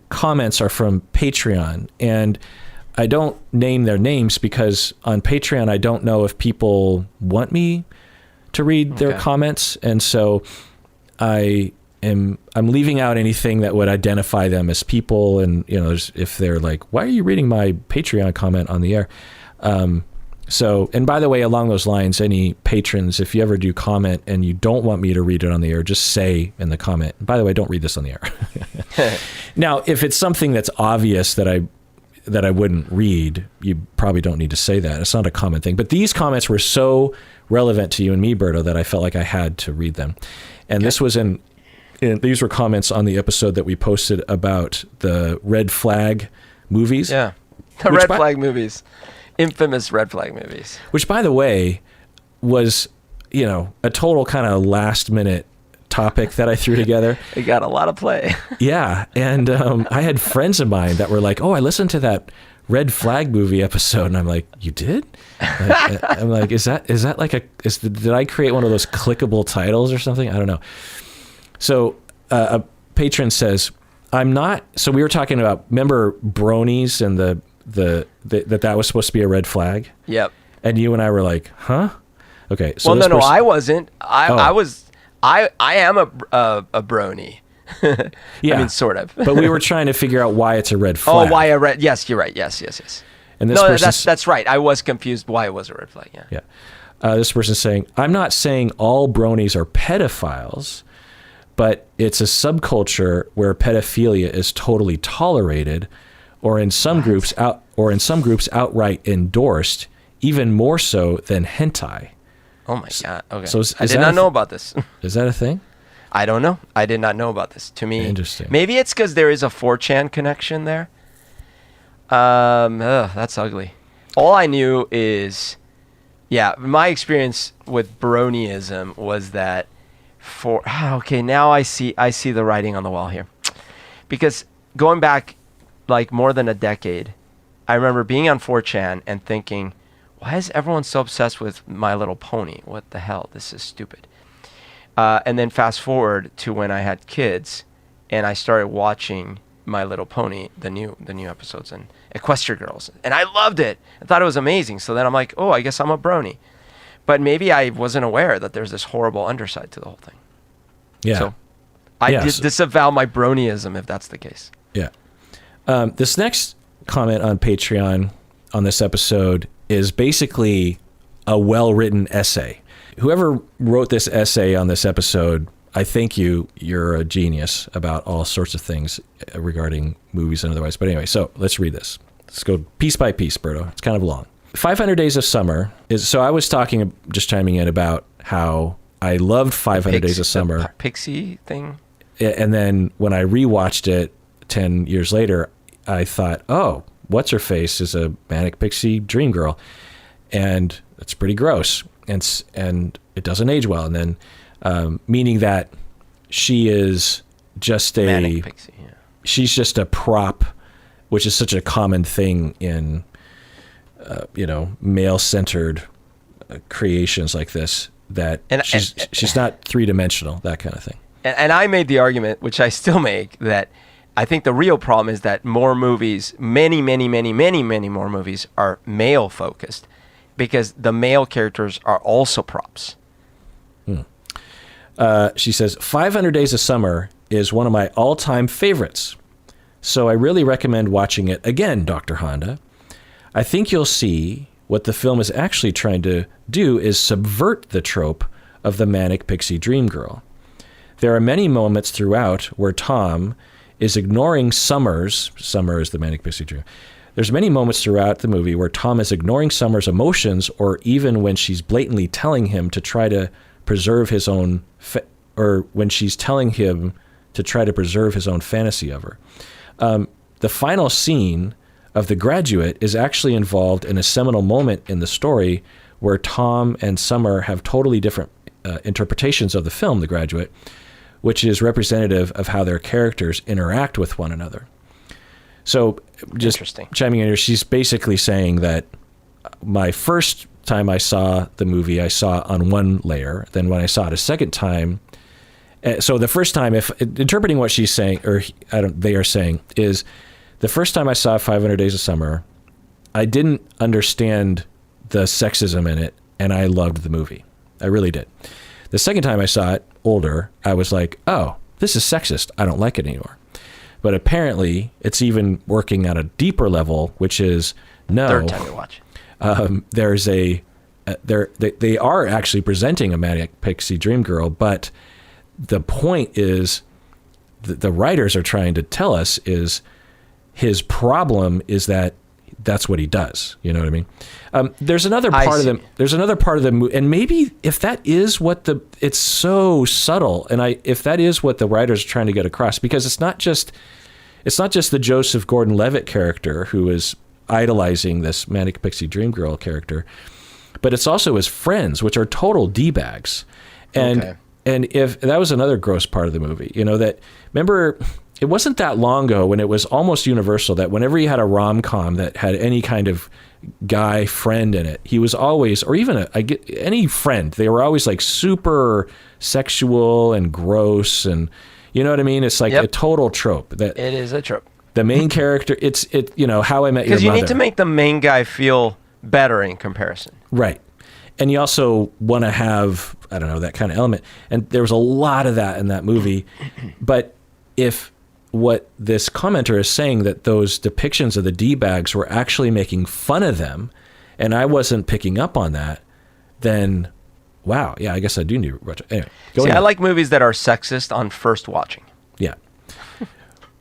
Speaker 1: comments are from Patreon, and I don't name their names because on Patreon, I don't know if people want me to read their comments. And so I'm leaving out anything that would identify them as people. And, if they're like, why are you reading my Patreon comment on the air? And by the way, along those lines, any patrons, if you ever do comment and you don't want me to read it on the air, just say in the comment, by the way, don't read this on the air. Now, if it's something that's obvious that I wouldn't read, you probably don't need to say that. It's not a common thing. But these comments were so relevant to you and me, Berto, that I felt like I had to read them. And this was these were comments on the episode that we posted about the red flag movies.
Speaker 2: Yeah, the red flag movies. Infamous red flag movies.
Speaker 1: Which, by the way, was, a total kind of last minute topic that I threw together.
Speaker 2: It got a lot of play.
Speaker 1: Yeah. And I had friends of mine that were like, oh, I listened to that red flag movie episode. And I'm like, you did? I'm like, is that like did I create one of those clickable titles or something? I don't know. So a patron says, so we were talking about, remember bronies and that was supposed to be a red flag?
Speaker 2: Yep.
Speaker 1: And you and I were like, huh? Okay. So
Speaker 2: well, no, I wasn't. I am a brony.
Speaker 1: Yeah.
Speaker 2: I mean, sort of.
Speaker 1: But we were trying to figure out why it's a red flag.
Speaker 2: Oh, why a red? Yes, you're right. Yes.
Speaker 1: And this
Speaker 2: that's right. I was confused why it was a red flag. Yeah.
Speaker 1: Yeah. This person's saying, I'm not saying all bronies are pedophiles, but it's a subculture where pedophilia is totally tolerated, or in some groups outright endorsed, even more so than hentai.
Speaker 2: Oh my God. Okay.
Speaker 1: So
Speaker 2: I did not know about this.
Speaker 1: Is that a thing?
Speaker 2: I don't know. I did not know about this. To me,
Speaker 1: interesting.
Speaker 2: Maybe it's because there is a 4chan connection there. That's ugly. All I knew is, my experience with bronyism was that now I see the writing on the wall here, because going back like more than a decade, I remember being on 4chan and thinking, why is everyone so obsessed with My Little Pony? What the hell? This is stupid. And then fast forward to when I had kids, and I started watching My Little Pony, the new episodes, and Equestria Girls, and I loved it. I thought it was amazing. So then I'm like, oh, I guess I'm a brony. But maybe I wasn't aware that there's this horrible underside to the whole thing.
Speaker 1: Yeah.
Speaker 2: So I disavow my bronyism if that's the case.
Speaker 1: Yeah. This next comment on Patreon on this episode is basically a well-written essay. Whoever wrote this essay on this episode, I thank you. You're a genius about all sorts of things regarding movies and otherwise. But anyway, so let's read this. Let's go piece by piece, Berto. It's kind of long. 500 Days of Summer is, so I was talking, just chiming in about how I loved 500 Days of Summer.
Speaker 2: The Pixie thing?
Speaker 1: And then when I rewatched it 10 years later, I thought, oh, What's-Her-Face is a manic pixie dream girl. And it's pretty gross. And it doesn't age well. And then, meaning that she is just
Speaker 2: manic pixie,
Speaker 1: she's just a prop, which is such a common thing in, male-centered creations like this, that she's not three-dimensional, that kind of thing.
Speaker 2: And I made the argument, which I still make, that I think the real problem is that more movies, many more movies are male-focused, because the male characters are also props.
Speaker 1: She says, 500 Days of Summer is one of my all-time favorites, so I really recommend watching it again, Dr. Honda. I think you'll see what the film is actually trying to do is subvert the trope of the manic pixie dream girl. There are many moments throughout where Tom is ignoring Summer is the manic pixie dream. There's many moments throughout the movie where Tom is ignoring Summer's emotions, or even when she's blatantly telling him to try to preserve his own, or when she's telling him to try to preserve his own fantasy of her. The final scene of The Graduate is actually involved in a seminal moment in the story where Tom and Summer have totally different interpretations of the film, The Graduate, which is representative of how their characters interact with one another. So just chiming in here, she's basically saying that my first time I saw the movie, I saw on one layer. Then when I saw it a second time, so the first time, if interpreting what she's saying, or they are saying, is the first time I saw 500 Days of Summer, I didn't understand the sexism in it, and I loved the movie. I really did. The second time I saw it, older, I was like, oh, this is sexist. I don't like it anymore. But apparently, it's even working at a deeper level, which is no.
Speaker 2: Third time you watch.
Speaker 1: There's they are actually presenting a manic pixie dream girl, but the point is, the writers are trying to tell us is his problem is that that's what he does. You know what I mean? There's another part of them. There's another part of the movie, and maybe if that is what it's so subtle, and if that is what the writers are trying to get across, because it's not just the Joseph Gordon-Levitt character who is idolizing this manic pixie dream girl character, but it's also his friends, which are total d-bags. And if that was another gross part of the movie, that remember it wasn't that long ago when it was almost universal that whenever you had a rom-com that had any kind of guy friend in it, he was always, or even any friend, they were always like super sexual and gross, and you know what I mean? It's like a total trope. That
Speaker 2: it is a trope.
Speaker 1: The main character, How I Met Your Mother.
Speaker 2: Because you need to make the main guy feel better in comparison.
Speaker 1: Right. And you also want to have, I don't know, that kind of element. And there was a lot of that in that movie. But if what this commenter is saying, that those depictions of the D-bags were actually making fun of them, and I wasn't picking up on that, then, wow, yeah, I guess I do need to watch it. Anyway,
Speaker 2: See, I like movies that are sexist on first watching.
Speaker 1: Yeah.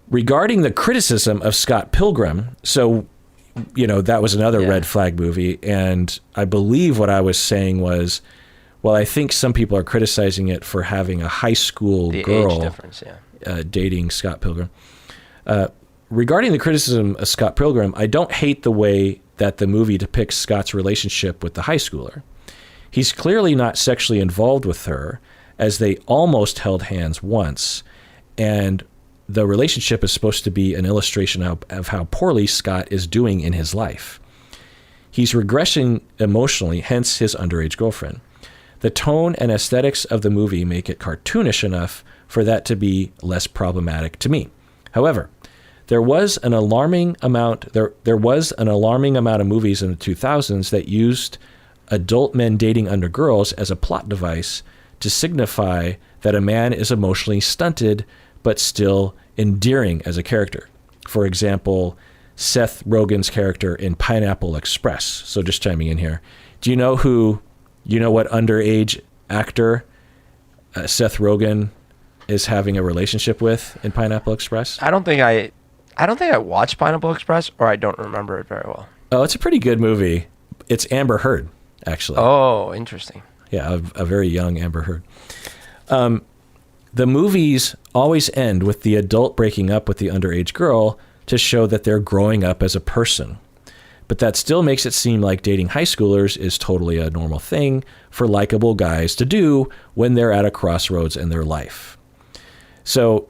Speaker 1: Regarding the criticism of Scott Pilgrim, so, that was another red flag movie, and I believe what I was saying was, well, I think some people are criticizing it for having a high school girl
Speaker 2: age difference,
Speaker 1: dating Scott Pilgrim. Regarding the criticism of Scott Pilgrim, I don't hate the way that the movie depicts Scott's relationship with the high schooler. He's clearly not sexually involved with her, as they almost held hands once, and the relationship is supposed to be an illustration of how poorly Scott is doing in his life. He's regressing emotionally, hence his underage girlfriend. The tone and aesthetics of the movie make it cartoonish enough for that to be less problematic to me. However, there was an alarming amount of movies in the 2000s that used adult men dating under girls as a plot device to signify that a man is emotionally stunted but still endearing as a character. For example, Seth Rogen's character in Pineapple Express. So just chiming in here. Do you know what underage actor Seth Rogen is having a relationship with in Pineapple Express?
Speaker 2: I don't think I watched Pineapple Express, or I don't remember it very well.
Speaker 1: Oh, it's a pretty good movie. It's Amber Heard, actually.
Speaker 2: Oh, interesting.
Speaker 1: Yeah, a very young Amber Heard. The movies always end with the adult breaking up with the underage girl to show that they're growing up as a person. But that still makes it seem like dating high schoolers is totally a normal thing for likable guys to do when they're at a crossroads in their life. So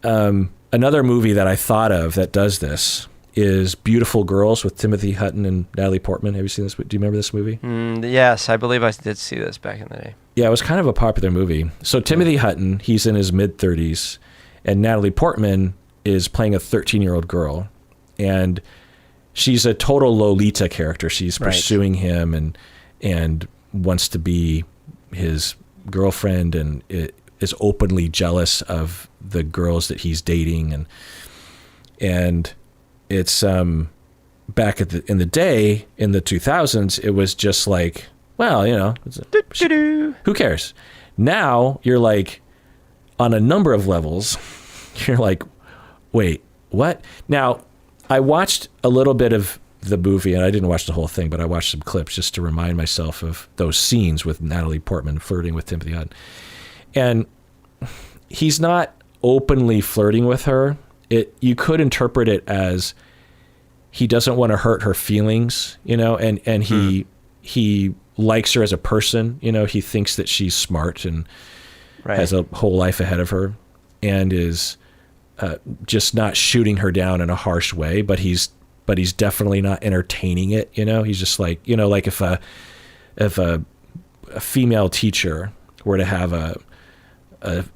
Speaker 1: another movie that I thought of that does this is Beautiful Girls with Timothy Hutton and Natalie Portman. Have you seen this? Do you remember this movie?
Speaker 2: Yes, I believe I did see this back in the day.
Speaker 1: Yeah, it was kind of a popular movie. So Timothy Hutton, he's in his mid-30s, and Natalie Portman is playing a 13-year-old girl, and she's a total Lolita character. She's pursuing him and wants to be his girlfriend, and is openly jealous of the girls that he's dating, and it's back in the day in the 2000s, it was just like, well, who cares? Now you're like, on a number of levels, you're like, wait, what? Now, I watched a little bit of the movie, and I didn't watch the whole thing, but I watched some clips just to remind myself of those scenes with Natalie Portman flirting with Timothy Hutton. And he's not openly flirting with her. You could interpret it as he doesn't want to hurt her feelings, and he likes her as a person. He thinks that she's smart and has a whole life ahead of her, and is just not shooting her down in a harsh way, but he's definitely not entertaining it. He's just like, like if a female teacher were to have a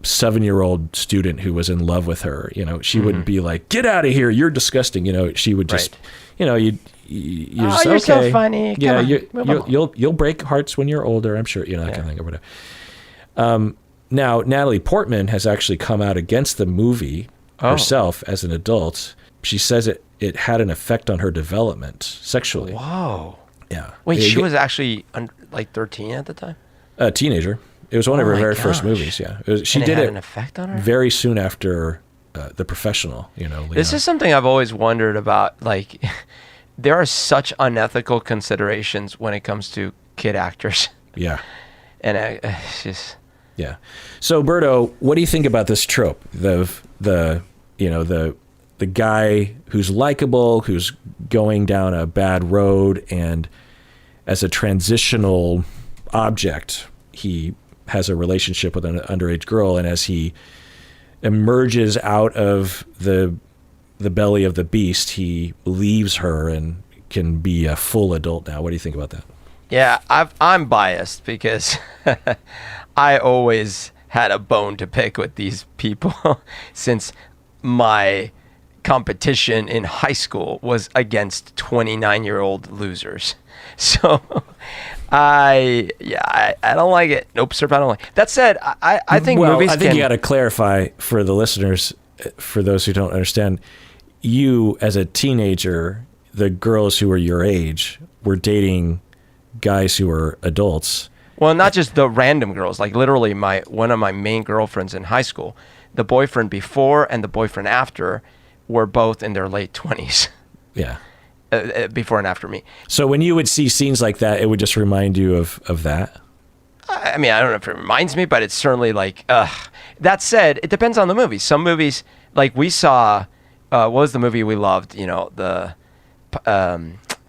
Speaker 1: 7-year-old student who was in love with her, she wouldn't be like, get out of here, you're disgusting. She would just, you just,
Speaker 2: you're
Speaker 1: okay,
Speaker 2: so funny.
Speaker 1: Yeah, you'll break hearts when you're older, I'm sure, that kind of thing, or whatever. Now, Natalie Portman has actually come out against the movie herself as an adult. She says it had an effect on her development sexually.
Speaker 2: Whoa.
Speaker 1: Yeah.
Speaker 2: Wait, she was actually like 13 at the time?
Speaker 1: A teenager. It was one of her very first movies. Yeah. She did
Speaker 2: had an effect on her?
Speaker 1: very soon after The Professional.
Speaker 2: This is something I've always wondered about. Like, there are such unethical considerations when it comes to kid actors.
Speaker 1: Yeah.
Speaker 2: And it's just...
Speaker 1: Yeah. So, Berto, what do you think about this trope? The guy who's likable, who's going down a bad road, and as a transitional object, he has a relationship with an underage girl, and as he emerges out of the belly of the beast, he leaves her and can be a full adult now. What do you think about that?
Speaker 2: Yeah, I'm biased because I always had a bone to pick with these people since my competition in high school was against 29-year-old losers. So I don't like it. Nope, sir, I don't like it. That said, I think movies
Speaker 1: I think you got to clarify for the listeners, for those who don't understand, you as a teenager, the girls who were your age were dating guys who were adults.
Speaker 2: Well, not just the random girls, like literally one of my main girlfriends in high school, the boyfriend before and the boyfriend after were both in their late 20s.
Speaker 1: Yeah.
Speaker 2: Before and after me.
Speaker 1: So when you would see scenes like that, it would just remind you of that?
Speaker 2: I mean, I don't know if it reminds me, but it's certainly like, That said, it depends on the movie. Some movies, like we saw, what was the movie we loved? You know, the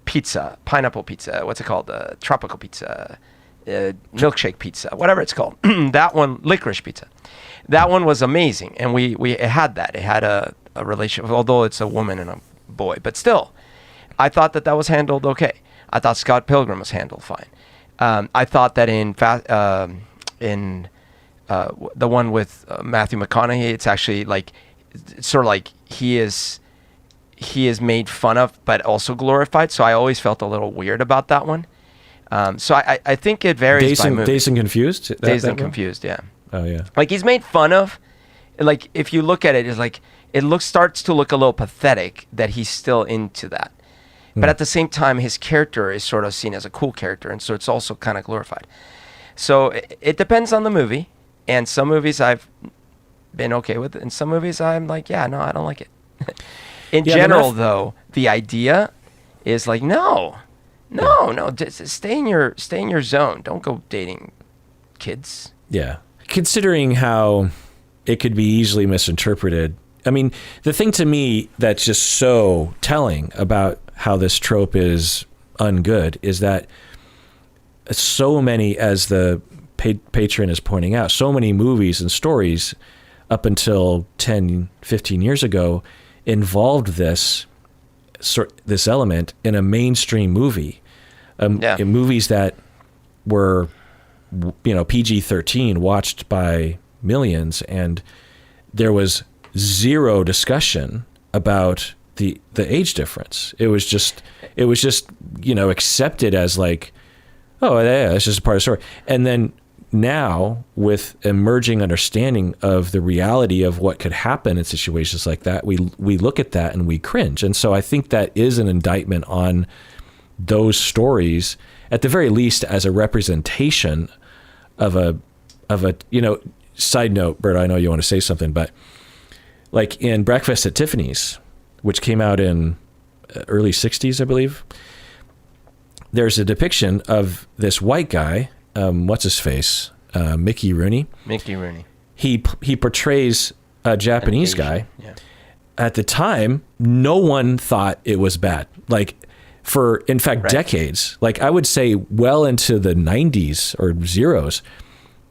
Speaker 2: pizza, pineapple pizza. What's it called? Tropical pizza, milkshake pizza, whatever it's called. That one, licorice pizza. That one was amazing. And it had that. It had a relationship, although it's a woman and a boy. But still, I thought that was handled okay. I thought Scott Pilgrim was handled fine. I thought that in the one with Matthew McConaughey, it's actually like, it's sort of like he is made fun of, but also glorified. So I always felt a little weird about that one. So I think it varies by movie.
Speaker 1: Dazed and Confused?
Speaker 2: Dazed and Confused, yeah.
Speaker 1: Oh, yeah.
Speaker 2: Like he's made fun of. Like if you look at it, it's like it starts to look a little pathetic that he's still into that. But at the same time, his character is sort of seen as a cool character, and so it's also kind of glorified. So it depends on the movie, and some movies I've been okay with, and some movies I'm like, yeah, no, I don't like it. In general, though, the idea is like, no, just stay in your zone. Don't go dating kids.
Speaker 1: Yeah. Considering how it could be easily misinterpreted, I mean, the thing to me that's just so telling about how this trope is ungood is that so many, as the Patron is pointing out, so many movies and stories up until 10, 15 years ago involved this element in a mainstream movie. In movies that were, PG-13 watched by millions, and there was zero discussion about the age difference. It was just accepted as like, oh yeah, it's just a part of the story. And then now, with emerging understanding of the reality of what could happen in situations like that, we look at that and we cringe. And so I think that is an indictment on those stories, at the very least, as a representation of a side note, Bert, I know you want to say something, but like in Breakfast at Tiffany's, which came out in early 60s, I believe, there's a depiction of this white guy, what's his face? Mickey Rooney. Mickey Rooney. He portrays a Japanese guy. Yeah. At the time, no one thought it was bad. Like for, in fact, decades, like I would say well into the 90s or zeros,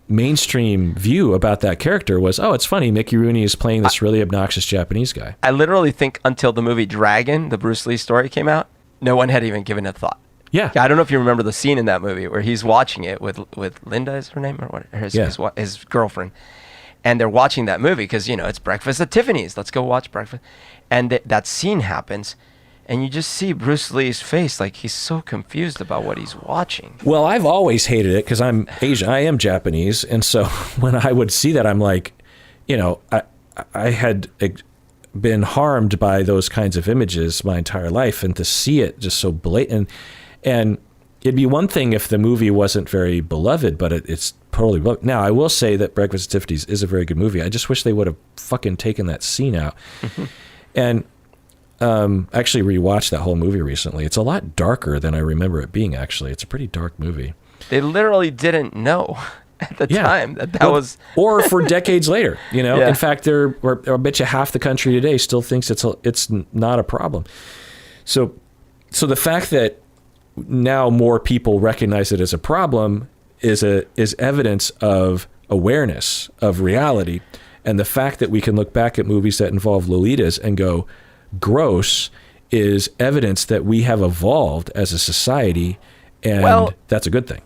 Speaker 1: mainstream view about that character was, oh, it's funny, Mickey Rooney is playing this really obnoxious Japanese guy.
Speaker 2: I literally think until the movie Dragon, the Bruce Lee story, came out, no one had even given it a thought.
Speaker 1: Yeah.
Speaker 2: I don't know if you remember the scene in that movie where he's watching it with Linda, is her name, or what? His girlfriend. And they're watching that movie because, it's Breakfast at Tiffany's. Let's go watch Breakfast. And that scene happens, and you just see Bruce Lee's face like he's so confused about what he's watching.
Speaker 1: Well, I've always hated it because I'm Asian. I am Japanese. And so when I would see that, I'm like, I had been harmed by those kinds of images my entire life. And to see it just so blatant. And it'd be one thing if the movie wasn't very beloved, but it's totally beloved. Now, I will say that Breakfast at Tiffany's is a very good movie. I just wish they would have fucking taken that scene out. And actually rewatched that whole movie recently. It's a lot darker than I remember it being, actually. It's a pretty dark movie.
Speaker 2: They literally didn't know at the time that was...
Speaker 1: Or for decades later, Yeah. In fact, I bet you half the country today still thinks it's not a problem. So the fact that now more people recognize it as a problem is evidence of awareness of reality. And the fact that we can look back at movies that involve Lolitas and go, gross, is evidence that we have evolved as a society, and that's a good thing.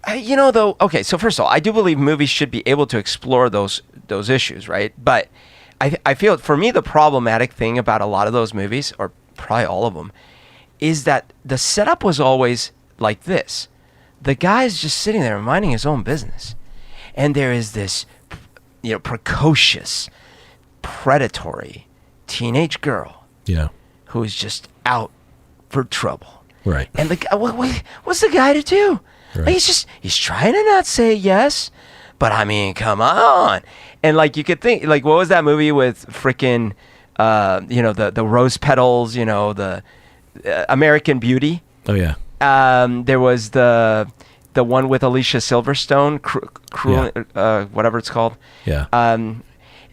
Speaker 2: Though, okay, so first of all, I do believe movies should be able to explore those issues, right? But I feel, for me, the problematic thing about a lot of those movies, or probably all of them, is that the setup was always like this. The guy's just sitting there minding his own business. And there is this, precocious, predatory teenage girl who is just out for trouble.
Speaker 1: Right.
Speaker 2: And the guy, what's the guy to do?
Speaker 1: Right.
Speaker 2: Like, he's trying to not say yes, but I mean, come on. And like, you could think, like, what was that movie with frickin', the rose petals, the American Beauty?
Speaker 1: Oh yeah.
Speaker 2: There was the one with Alicia Silverstone, whatever it's called.
Speaker 1: Yeah.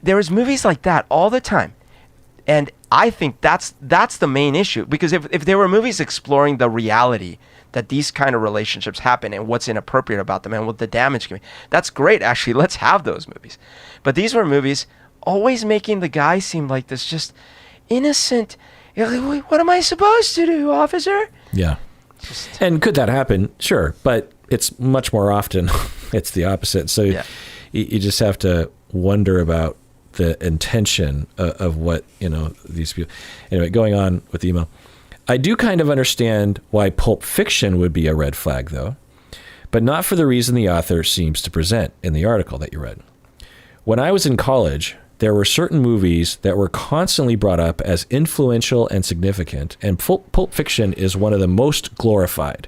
Speaker 2: There was movies like that all the time. And I think that's the main issue, because if there were movies exploring the reality that these kind of relationships happen and what's inappropriate about them and what the damage can be, that's great, actually. Let's have those movies. But these were movies always making the guy seem like this just innocent. Like, what am I supposed to do, officer?
Speaker 1: Yeah. And could that happen? Sure. But it's much more often it's the opposite. So you just have to wonder about the intention of what, these people. Anyway, going on with the email. I do kind of understand why Pulp Fiction would be a red flag, though, but not for the reason the author seems to present in the article that you read. When I was in college, there were certain movies that were constantly brought up as influential and significant, and Pulp Fiction is one of the most glorified.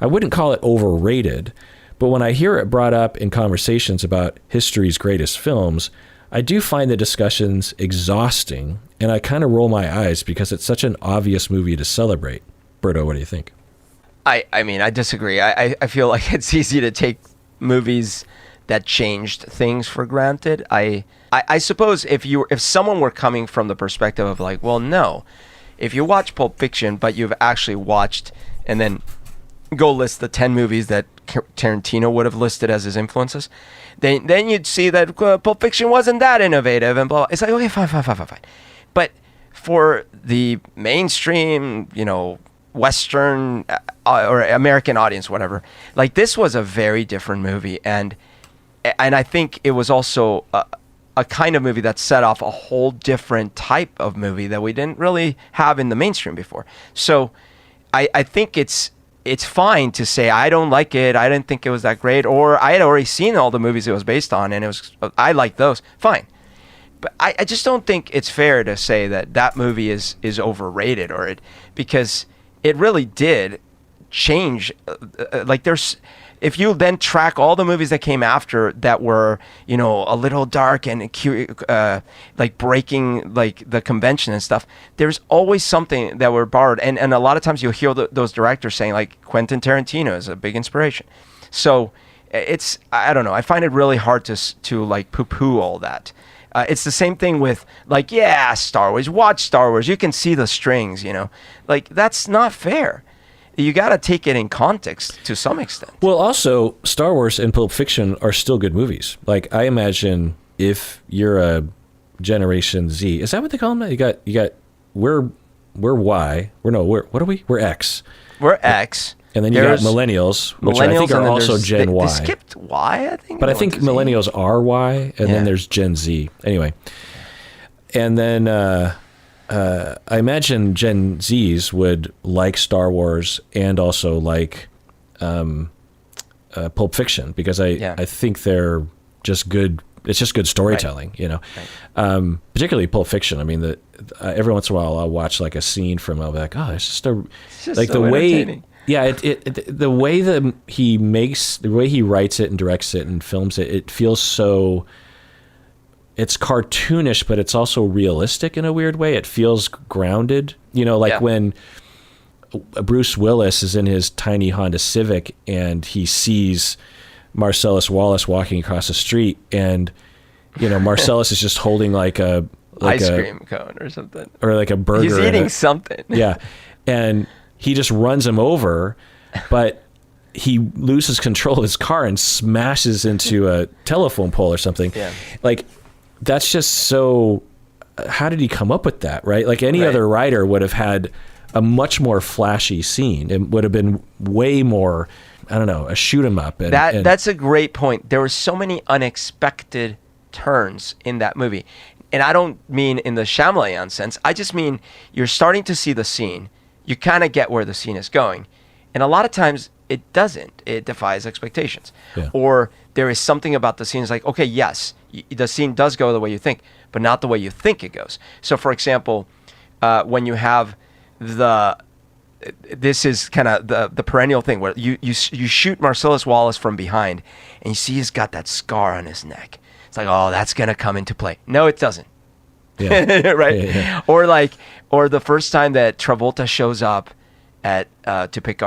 Speaker 1: I wouldn't call it overrated, but when I hear it brought up in conversations about history's greatest films, I do find the discussions exhausting, and I kind of roll my eyes because it's such an obvious movie to celebrate. Berto, what do you think?
Speaker 2: I mean, I disagree. I feel like it's easy to take movies that changed things for granted. I suppose if someone were coming from the perspective of like, well, no, if you watch Pulp Fiction, but you've actually watched, and then go list the 10 movies that Tarantino would have listed as his influences, then you'd see that Pulp Fiction wasn't that innovative and blah, blah. It's like, okay, fine. But for the mainstream, Western or American audience, whatever, like, this was a very different movie. And I think it was also a kind of movie that set off a whole different type of movie that we didn't really have in the mainstream before. So I think it's fine to say, I don't like it, I didn't think it was that great, or I had already seen all the movies it was based on, and I like those. Fine. But I just don't think it's fair to say that movie is overrated, because it really did change. If you then track all the movies that came after that were, a little dark and like breaking like the convention and stuff, there's always something that were borrowed. And a lot of times you'll hear those directors saying, like, Quentin Tarantino is a big inspiration. So I don't know. I find it really hard to like poo-poo all that. It's the same thing with, like, Star Wars. Watch Star Wars. You can see the strings, Like, that's not fair. You got to take it in context to some extent. Well,
Speaker 1: also, Star Wars and Pulp Fiction are still good movies. Like, I imagine if you're a Generation Z, is that what they call them? You got we're Y. What are we? We're X.
Speaker 2: We're X.
Speaker 1: And then you got millennials, which I think are also Gen Y.
Speaker 2: They skipped Y, I think.
Speaker 1: But I think millennials are Y, and then there's Gen Z. Anyway. And then I imagine Gen Zs would like Star Wars and also like Pulp Fiction, because I think they're just good. It's just good storytelling, Right. Particularly Pulp Fiction. I mean, every once in a while I'll watch like a scene from. I'll be like, oh, it's just like
Speaker 2: so
Speaker 1: the way.
Speaker 2: entertaining.
Speaker 1: Yeah, the way that he writes it and directs it and films it, it feels so. It's cartoonish, but it's also realistic in a weird way. It feels grounded, when Bruce Willis is in his tiny Honda Civic and he sees Marcellus Wallace walking across the street, and Marcellus is just holding like a
Speaker 2: ice cream cone or something,
Speaker 1: or like a burger.
Speaker 2: He's eating something.
Speaker 1: Yeah, and he just runs him over, but he loses control of his car and smashes into a telephone pole or something.
Speaker 2: Yeah.
Speaker 1: Like, that's just so, how did he come up with that, right? Like any
Speaker 2: Right.
Speaker 1: other writer would have had a much more flashy scene. It would have been way more, I don't know, a shoot 'em up. And,
Speaker 2: That's a great point. There were so many unexpected turns in that movie. And I don't mean in the Shyamalan sense. I just mean you're starting to see the scene. You kind of get where the scene is going. And a lot of times it doesn't. It defies expectations.
Speaker 1: Yeah.
Speaker 2: Or there is something about the scene. It's like, okay, yes, the scene does go the way you think, but not the way you think it goes. So, for example, when you have this is kind of the perennial thing where you shoot Marcellus Wallace from behind and you see he's got that scar on his neck. It's like, oh, that's going to come into play. No, it doesn't.
Speaker 1: yeah.
Speaker 2: Right?
Speaker 1: Yeah.
Speaker 2: Or the first time that Travolta shows up to pick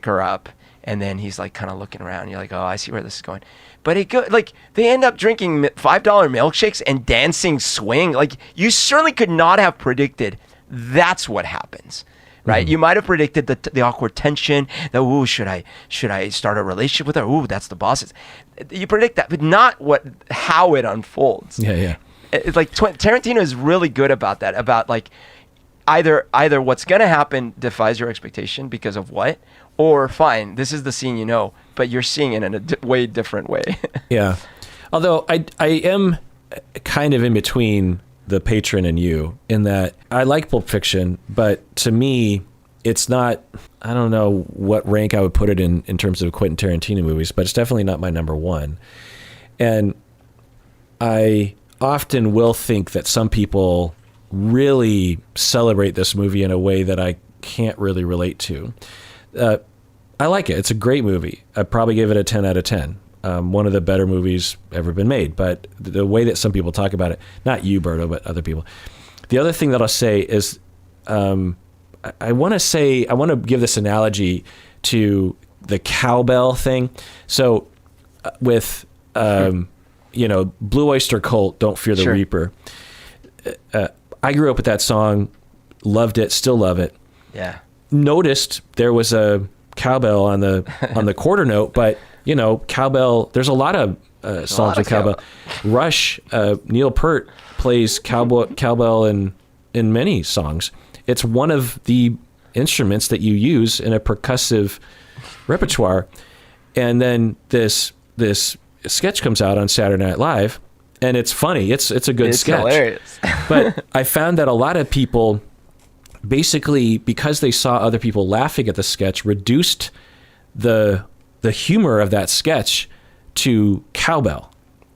Speaker 2: her up, and then he's like kind of looking around. And you're like, oh, I see where this is going. But they end up drinking $5 milkshakes and dancing swing. Like, you certainly could not have predicted that's what happens. Right,
Speaker 1: Mm-hmm.
Speaker 2: you might have predicted the awkward tension. That, ooh, should I start a relationship with her? Ooh, that's the boss. You predict that, but not how it unfolds.
Speaker 1: Yeah.
Speaker 2: It's like Tarantino is really good about that. About like either what's gonna happen defies your expectation because of what, or fine, this is the scene but you're seeing it in a way different way.
Speaker 1: Yeah. Although I am kind of in between the Patron and you in that I like Pulp Fiction, but to me, it's not, I don't know what rank I would put it in terms of Quentin Tarantino movies, but it's definitely not my number one. And I often will think that some people really celebrate this movie in a way that I can't really relate to. I like it. It's a great movie. I'd probably give it a 10 out of 10. One of the better movies ever been made. But the way that some people talk about it, not you, Berto, but other people. The other thing that I'll say is I want to give this analogy to the cowbell thing. So with, Blue Oyster Cult, Don't Fear the
Speaker 2: Sure.
Speaker 1: Reaper. I grew up with that song, loved it, still love it.
Speaker 2: Yeah.
Speaker 1: Noticed there was a cowbell on the quarter note, but cowbell, there's a lot of songs with cowbell. Rush, Neil Peart plays cowbell in many songs. It's one of the instruments that you use in a percussive repertoire. And then this sketch comes out on Saturday Night Live, and it's funny. It's a good sketch.
Speaker 2: Hilarious.
Speaker 1: But I found that a lot of people, basically, because they saw other people laughing at the sketch, reduced the humor of that sketch to cowbell.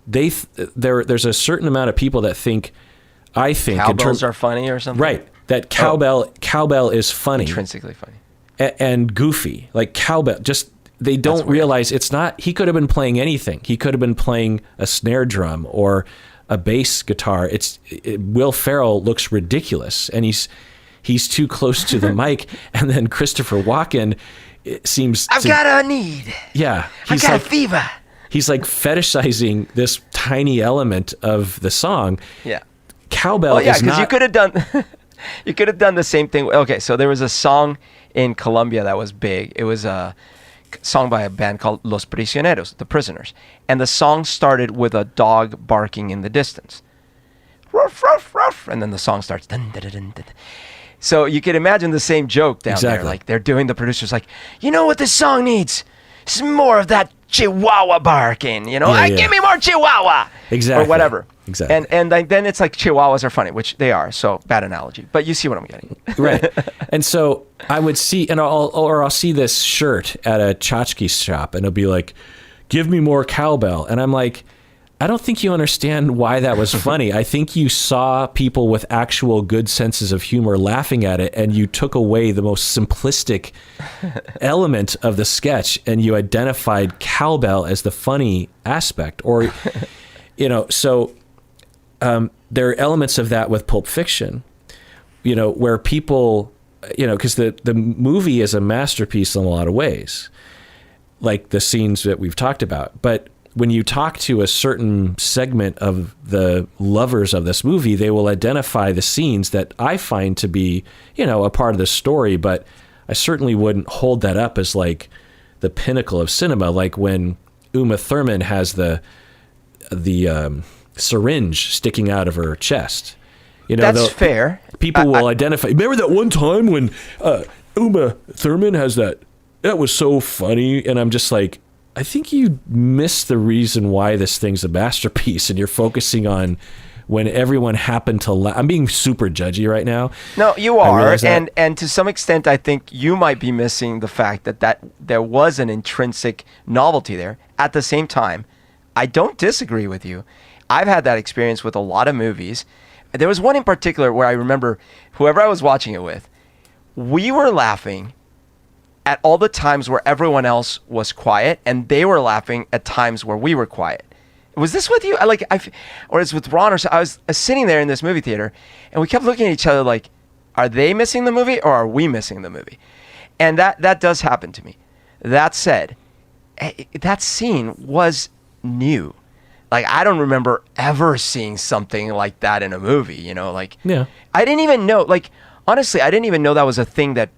Speaker 1: There's a certain amount of people that think
Speaker 2: Cowbells are funny or something.
Speaker 1: right, that cowbell is funny,
Speaker 2: Intrinsically funny.
Speaker 1: and goofy. Like cowbell, just they don't realize it's not. He could have been playing anything. He could have been playing a snare drum or a bass guitar. Will Ferrell looks ridiculous, and he's too close to the mic. And then Christopher Walken seems
Speaker 2: I've got a need.
Speaker 1: Yeah,
Speaker 2: I've got a fever.
Speaker 1: He's like fetishizing this tiny element of the song.
Speaker 2: Yeah.
Speaker 1: Cowbell is
Speaker 2: because
Speaker 1: not.
Speaker 2: you could have done the same thing. Okay, so there was a song in Colombia that was big. It was a song by a band called Los Prisioneros, the Prisoners, and the song started with a dog barking in the distance. Ruff, ruff, ruff, and then the song starts. Dun, dun, dun, dun, dun. So you could imagine the same joke down there. Like they're doing, the producers like, you know what this song needs? It's more of that Chihuahua barking, give me more Chihuahua.
Speaker 1: Exactly.
Speaker 2: Or whatever.
Speaker 1: Exactly.
Speaker 2: And then it's like Chihuahuas are funny, which they are. So bad analogy, but you see what I'm getting.
Speaker 1: Right. And so I would see, and I'll see this shirt at a tchotchke shop, and it'll be like, give me more cowbell. And I'm like, I don't think you understand why that was funny. I think you saw people with actual good senses of humor laughing at it, and you took away the most simplistic element of the sketch, and you identified cowbell as the funny aspect. Or, so there are elements of that with Pulp Fiction, where people, because the movie is a masterpiece in a lot of ways, like the scenes that we've talked about. But when you talk to a certain segment of the lovers of this movie, they will identify the scenes that I find to be, a part of the story, but I certainly wouldn't hold that up as like the pinnacle of cinema. Like when Uma Thurman has the syringe sticking out of her chest. You know,
Speaker 2: That's fair.
Speaker 1: People will identify. Remember that one time when Uma Thurman has that? That was so funny. And I'm just like, I think you missed the reason why this thing's a masterpiece, and you're focusing on when everyone happened to I'm being super judgy right now.
Speaker 2: No, you are. And to some extent, I think you might be missing the fact that there was an intrinsic novelty there. At the same time, I don't disagree with you. I've had that experience with a lot of movies. There was one in particular where I remember whoever I was watching it with, we were laughing at all the times where everyone else was quiet, and they were laughing at times where we were quiet. Was this with you? Or it's with Ron or so. I was sitting there in this movie theater, and we kept looking at each other like, are they missing the movie or are we missing the movie? And that does happen to me. That said, that scene was new. Like, I don't remember ever seeing something like that in a movie, you know, like,
Speaker 1: yeah.
Speaker 2: I didn't even know, like, honestly, I didn't even know that was a thing that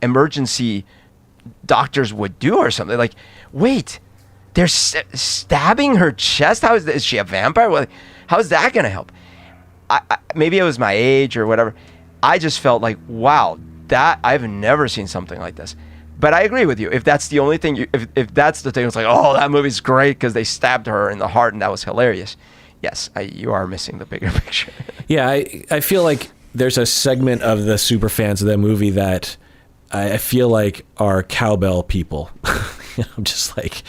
Speaker 2: emergency doctors would do or something. Like, wait, they're stabbing her chest? Is she a vampire? How is that going to help? Maybe it was my age or whatever. I just felt like, wow, I've never seen something like this. But I agree with you. If that's the only thing, if that's the thing, it's like, oh, that movie's great because they stabbed her in the heart and that was hilarious. Yes, you are missing the bigger picture.
Speaker 1: Yeah, I feel like there's a segment of the super fans of that movie that I feel like are cowbell people. I'm just like,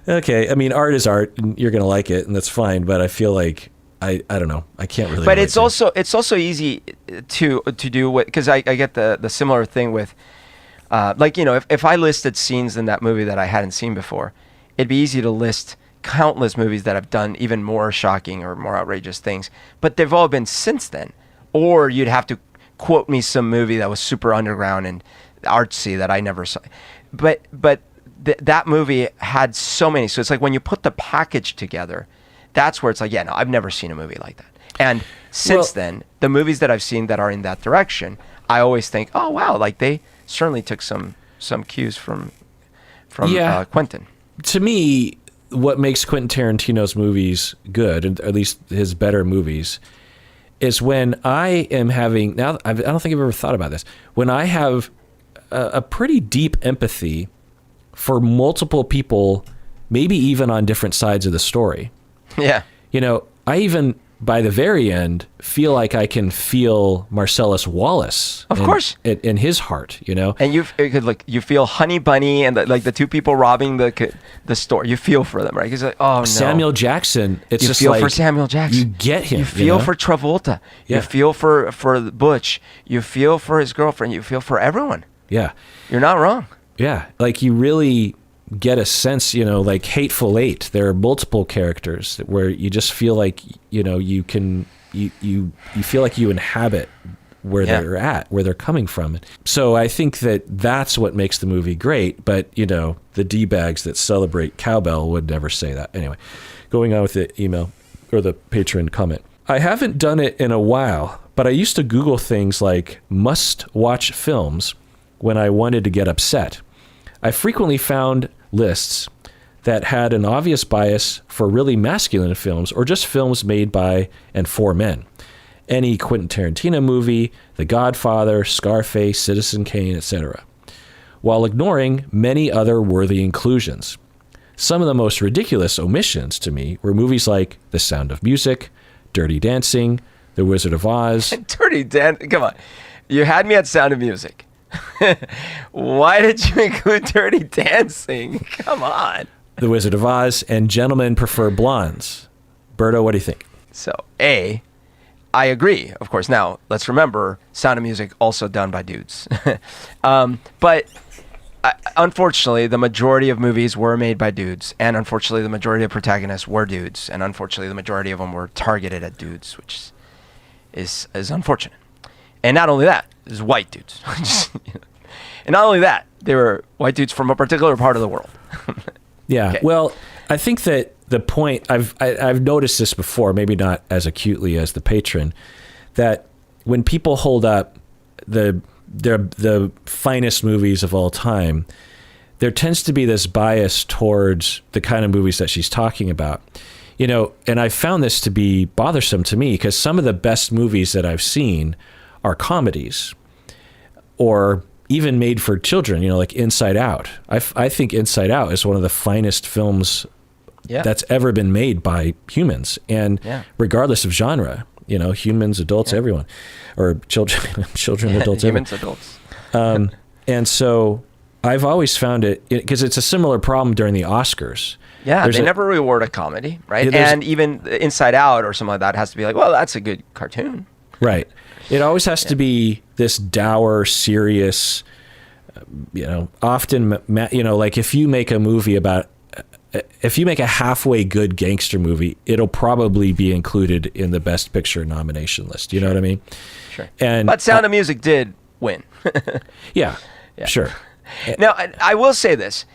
Speaker 1: okay, I mean, art is art, and you're gonna like it, and that's fine. But I feel like I don't know, I can't really.
Speaker 2: But it's also easy to do because I get the similar thing with. Like, you know, if I listed scenes in that movie that I hadn't seen before, it'd be easy to list countless movies that have done even more shocking or more outrageous things. But they've all been since then. Or you'd have to quote me some movie that was super underground and artsy that I never saw. But that movie had so many. So it's like when you put the package together, that's where it's like, yeah, no, I've never seen a movie like that. And since then, the movies that I've seen that are in that direction, I always think, oh, wow, like they certainly took some cues from Quentin.
Speaker 1: To me, what makes Quentin Tarantino's movies good, and at least his better movies, is when I am having, now I don't think I've ever thought about this, when I have a pretty deep empathy for multiple people, maybe even on different sides of the story.
Speaker 2: Yeah.
Speaker 1: You know, I even, by the very end, feel like I can feel Marcellus Wallace,
Speaker 2: of course,
Speaker 1: in his heart, you know.
Speaker 2: And you feel Honey Bunny and the two people robbing the store. You feel for them, right? Because like, oh no,
Speaker 1: Samuel Jackson. It's just
Speaker 2: feel
Speaker 1: like
Speaker 2: for Samuel Jackson.
Speaker 1: You get him.
Speaker 2: You feel for Travolta.
Speaker 1: Yeah.
Speaker 2: You feel for Butch. You feel for his girlfriend. You feel for everyone.
Speaker 1: Yeah,
Speaker 2: you're not wrong.
Speaker 1: Yeah, like you really get a sense, you know, like Hateful Eight. There are multiple characters where you just feel like, you know, you feel like you inhabit where they're at, where they're coming from. So I think that's what makes the movie great. But, you know, the D-bags that celebrate cowbell would never say that. Anyway, going on with the email or the Patron comment. I haven't done it in a while, but I used to Google things like must-watch films when I wanted to get upset. I frequently found lists that had an obvious bias for really masculine films or just films made by and for men. Any Quentin Tarantino movie, The Godfather, Scarface, Citizen Kane, etc., while ignoring many other worthy inclusions. Some of the most ridiculous omissions to me were movies like The Sound of Music, Dirty Dancing, The Wizard of Oz.
Speaker 2: Dirty Dancing? Come on. You had me at Sound of Music. Why did you include Dirty Dancing? Come on.
Speaker 1: The Wizard of Oz and Gentlemen Prefer Blondes. Berto, what do you think?
Speaker 2: So, I agree, of course. Now, let's remember, Sound of Music also done by dudes. But unfortunately, the majority of movies were made by dudes. And unfortunately, the majority of protagonists were dudes. And unfortunately, the majority of them were targeted at dudes, which is unfortunate. And not only that, there's white dudes. And not only that, they were white dudes from a particular part of the world.
Speaker 1: Yeah.
Speaker 2: Okay.
Speaker 1: Well, I think that the point, I've noticed this before, maybe not as acutely as the Patron, that when people hold up the finest movies of all time, there tends to be this bias towards the kind of movies that she's talking about. And I found this to be bothersome to me because some of the best movies that I've seen are comedies or even made for children, like Inside Out. I think Inside Out is one of the finest films that's ever been made by humans. And regardless of genre, humans, adults, everyone, or children, adults,
Speaker 2: humans, adults.
Speaker 1: And so I've always found it, because it's a similar problem during the Oscars.
Speaker 2: Yeah, they never reward a comedy, right? And even Inside Out or something like that has to be like, well, that's a good cartoon.
Speaker 1: Right. It always has to be this dour, serious, often, like if you make a movie if you make a halfway good gangster movie, it'll probably be included in the Best Picture nomination list. You know what I mean?
Speaker 2: Sure.
Speaker 1: But
Speaker 2: Sound of Music did win.
Speaker 1: Yeah, sure.
Speaker 2: Now, I will say this.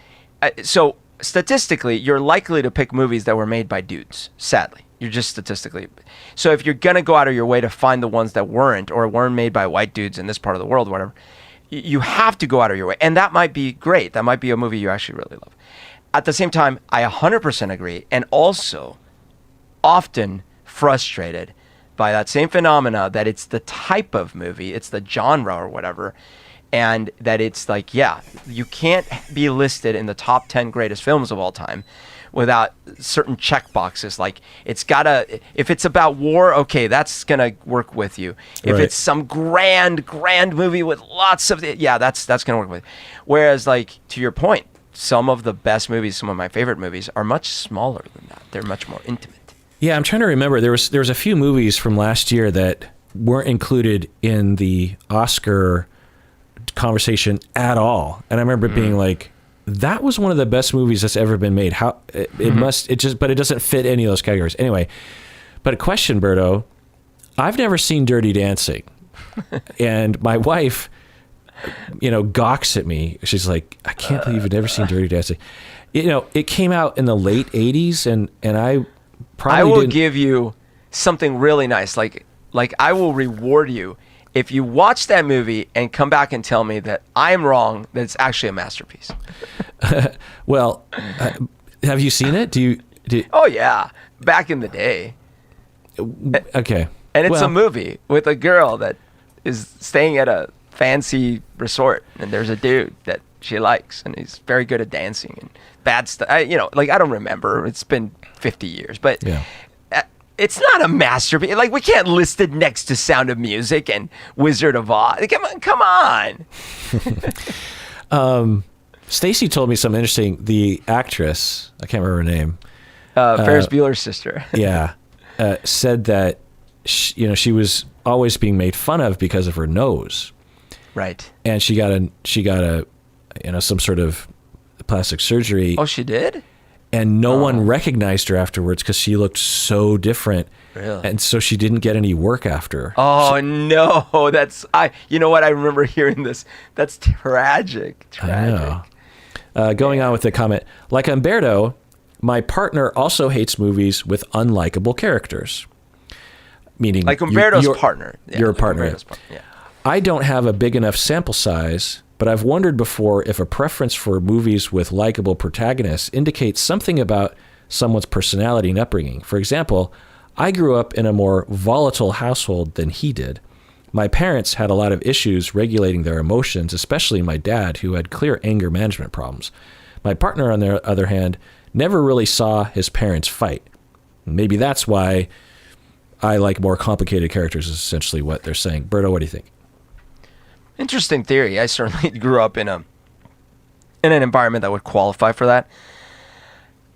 Speaker 2: So statistically, you're likely to pick movies that were made by dudes, sadly. You're just statistically. So if you're going to go out of your way to find the ones that weren't made by white dudes in this part of the world or whatever, you have to go out of your way. And that might be great. That might be a movie you actually really love. At the same time, I 100% agree, and also often frustrated by that same phenomena that it's the type of movie, it's the genre or whatever, and that it's like, you can't be listed in the top 10 greatest films of all time without certain check boxes. Like, it's gotta, if it's about war, okay, that's gonna work with you. If it's some grand movie with lots of, that's gonna work with you. Whereas, like, to your point, some of the best movies, some of my favorite movies, are much smaller than that. They're much more intimate.
Speaker 1: Yeah, I'm trying to remember. There was a few movies from last year that weren't included in the Oscar conversation at all. And I remember being like, that was one of the best movies that's ever been made. How but it doesn't fit any of those categories. Anyway, but a question, Berto. I've never seen Dirty Dancing. And my wife, gawks at me. She's like, I can't believe you've never seen Dirty Dancing. It came out in the late 80s, and I probably
Speaker 2: I will give you something really nice. Like I will reward you if you watch that movie and come back and tell me that I'm wrong, that it's actually a masterpiece.
Speaker 1: Well, have you seen it?
Speaker 2: Oh, yeah. Back in the day.
Speaker 1: Okay.
Speaker 2: And it's a movie with a girl that is staying at a fancy resort, and there's a dude that she likes, and he's very good at dancing and bad stuff. I don't remember. It's been 50 years, but it's not a masterpiece. Like, we can't list it next to Sound of Music and Wizard of Oz. Come on.
Speaker 1: Stacy told me something interesting. The actress, I can't remember her name.
Speaker 2: Ferris Bueller's sister.
Speaker 1: Said that she was always being made fun of because of her nose.
Speaker 2: Right.
Speaker 1: And she got a some sort of plastic surgery.
Speaker 2: Oh, she did?
Speaker 1: And no one recognized her afterwards because she looked so different.
Speaker 2: Really?
Speaker 1: And so she didn't get any work after.
Speaker 2: Oh, no. You know what? I remember hearing this. That's tragic.
Speaker 1: I know. Going on with the comment, like Umberto, my partner also hates movies with unlikable characters. Meaning,
Speaker 2: like Umberto's partner.
Speaker 1: Your partner.
Speaker 2: Yeah.
Speaker 1: I don't have a big enough sample size, but I've wondered before if a preference for movies with likable protagonists indicates something about someone's personality and upbringing. For example, I grew up in a more volatile household than he did. My parents had a lot of issues regulating their emotions, especially my dad, who had clear anger management problems. My partner, on the other hand, never really saw his parents fight. Maybe that's why I like more complicated characters, is essentially what they're saying. Berto, what do you think?
Speaker 2: Interesting theory. I certainly grew up in an environment that would qualify for that.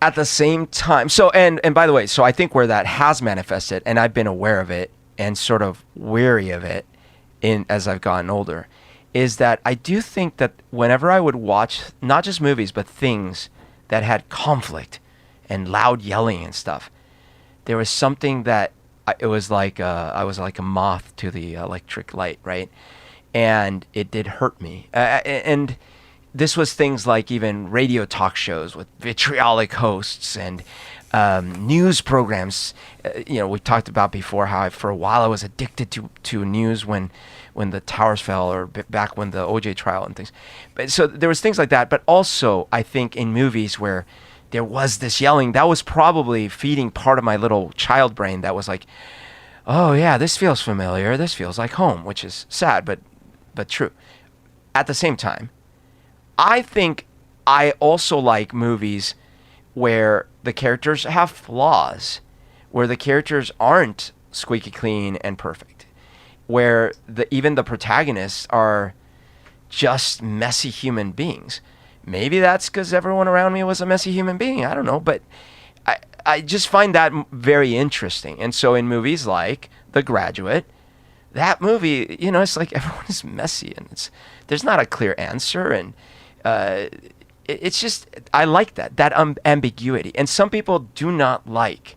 Speaker 2: At the same time, and by the way, so I think where that has manifested, and I've been aware of it and sort of wary of it as I've gotten older, is that I do think that whenever I would watch not just movies but things that had conflict and loud yelling and stuff, there was something that it was like I was like a moth to the electric light, right? And it did hurt me. And this was things like even radio talk shows with vitriolic hosts and news programs. We've talked about before how for a while I was addicted to news when the towers fell, or back when the OJ trial and things. But so there was things like that. But also I think in movies where there was this yelling that was probably feeding part of my little child brain that was like, oh yeah, this feels familiar. This feels like home, which is sad, but true. At the same time, I think I also like movies where the characters have flaws, where the characters aren't squeaky clean and perfect, where even the protagonists are just messy human beings. Maybe that's because everyone around me was a messy human being. I don't know, but I just find that very interesting. And so in movies like The Graduate, that movie, it's like everyone is messy and there's not a clear answer. And it's just, I like that ambiguity. And some people do not like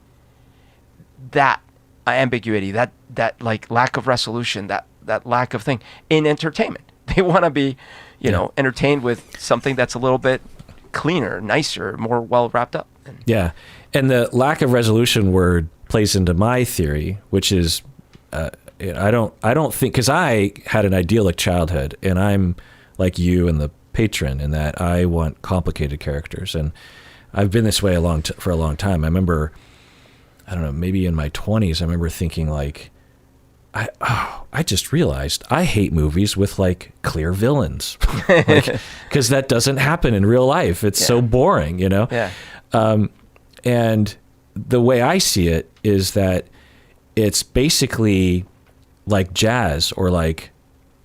Speaker 2: that ambiguity, that like lack of resolution, that lack of thing in entertainment. They want to be, entertained with something that's a little bit cleaner, nicer, more well wrapped up.
Speaker 1: Yeah. And the lack of resolution word plays into my theory, which is, I don't think, because I had an idyllic childhood, and I'm like you and the Patron in that I want complicated characters, and I've been this way for a long time. I remember, I don't know, maybe in my 20s, I remember thinking like, I just realized I hate movies with like clear villains, because that doesn't happen in real life. It's so boring,
Speaker 2: Yeah.
Speaker 1: And the way I see it is that it's basically like jazz or like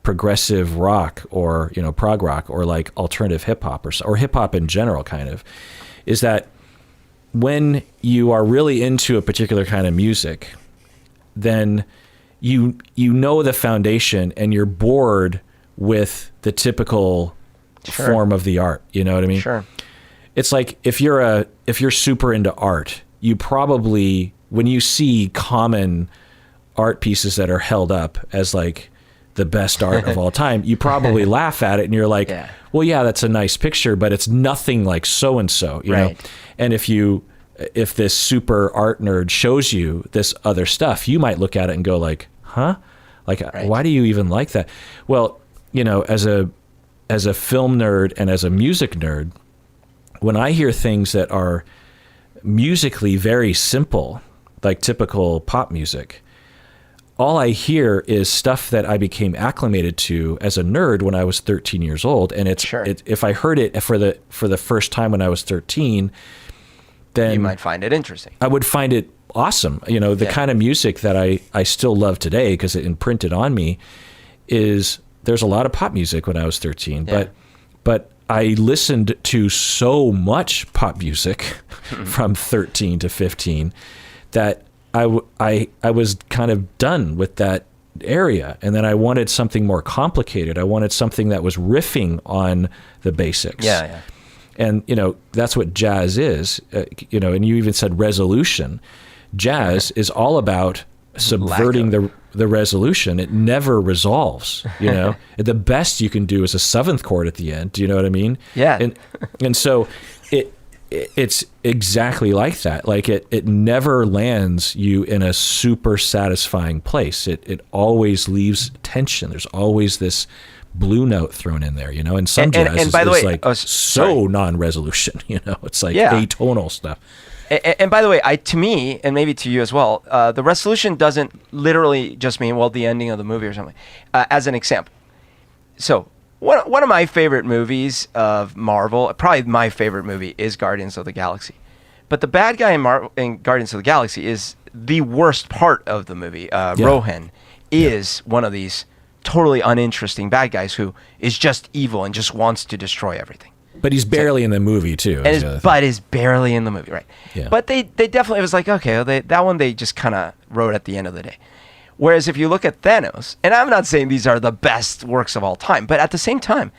Speaker 1: progressive rock or, prog rock or like alternative hip hop or hip hop in general, kind of, is that when you are really into a particular kind of music, then you know the foundation and you're bored with the typical form of the art. You know what I mean?
Speaker 2: Sure.
Speaker 1: It's like if you're super into art, you probably, when you see common art pieces that are held up as like the best art of all time, you probably laugh at it and you're like, well, yeah, that's a nice picture, but it's nothing like so-and-so, you know? And if this super art nerd shows you this other stuff, you might look at it and go like, huh? Like, why do you even like that? Well, as a film nerd and as a music nerd, when I hear things that are musically very simple, like typical pop music, all I hear is stuff that I became acclimated to as a nerd when I was 13 years old. And if I heard it for the first time when I was 13, then
Speaker 2: you might find it interesting.
Speaker 1: I would find it awesome. The kind of music that I still love today because it imprinted on me is, there's a lot of pop music when I was 13, but I listened to so much pop music from 13 to 15 that I was kind of done with that area. And then I wanted something more complicated. I wanted something that was riffing on the basics.
Speaker 2: Yeah.
Speaker 1: And, that's what jazz is, and you even said resolution. Jazz is all about subverting the resolution. It never resolves, The best you can do is a seventh chord at the end. Do you know what I mean?
Speaker 2: Yeah.
Speaker 1: And so it's exactly like that. Like it never lands you in a super satisfying place. It always leaves tension. There's always this blue note thrown in there, and some jazz
Speaker 2: and by the way,
Speaker 1: like non-resolution, it's like atonal stuff.
Speaker 2: And by the way, to me, and maybe to you as well, the resolution doesn't literally just mean, the ending of the movie or something. As an example, so one of my favorite movies of Marvel, probably my favorite movie, is Guardians of the Galaxy. But the bad guy in Guardians of the Galaxy is the worst part of the movie. Rohan is one of these totally uninteresting bad guys who is just evil and just wants to destroy everything.
Speaker 1: But he's barely in the movie too.
Speaker 2: But is barely in the movie, right?
Speaker 1: Yeah.
Speaker 2: But they definitely, it was like, okay, that one they just kind of wrote at the end of the day. Whereas if you look at Thanos, and I'm not saying these are the best works of all time, but at the same time,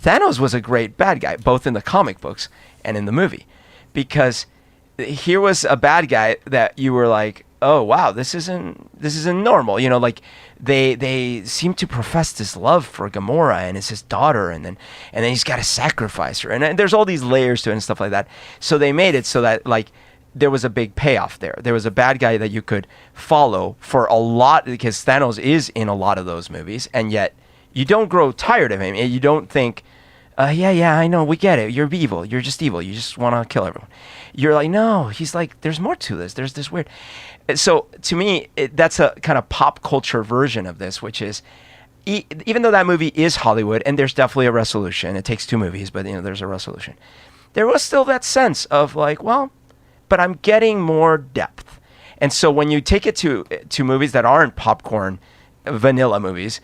Speaker 2: Thanos was a great bad guy, both in the comic books and in the movie. Because here was a bad guy that you were like, oh wow, this isn't normal. Like they seem to profess this love for Gamora and it's his daughter, and then he's got to sacrifice her, and there's all these layers to it and stuff like that. So they made it so that like there was a big payoff there. There was a bad guy that you could follow for a lot, because Thanos is in a lot of those movies, and yet you don't grow tired of him. You don't think yeah, I know, we get it. You're evil. You're just evil. You just want to kill everyone. You're like, no. He's like, there's more to this. There's this weird. So to me, that's a kind of pop culture version of this, which is, even though that movie is Hollywood, and there's definitely a resolution. It takes 2 movies, but there's a resolution. There was still that sense of like, well, but I'm getting more depth. And so when you take it to movies that aren't popcorn, vanilla movies,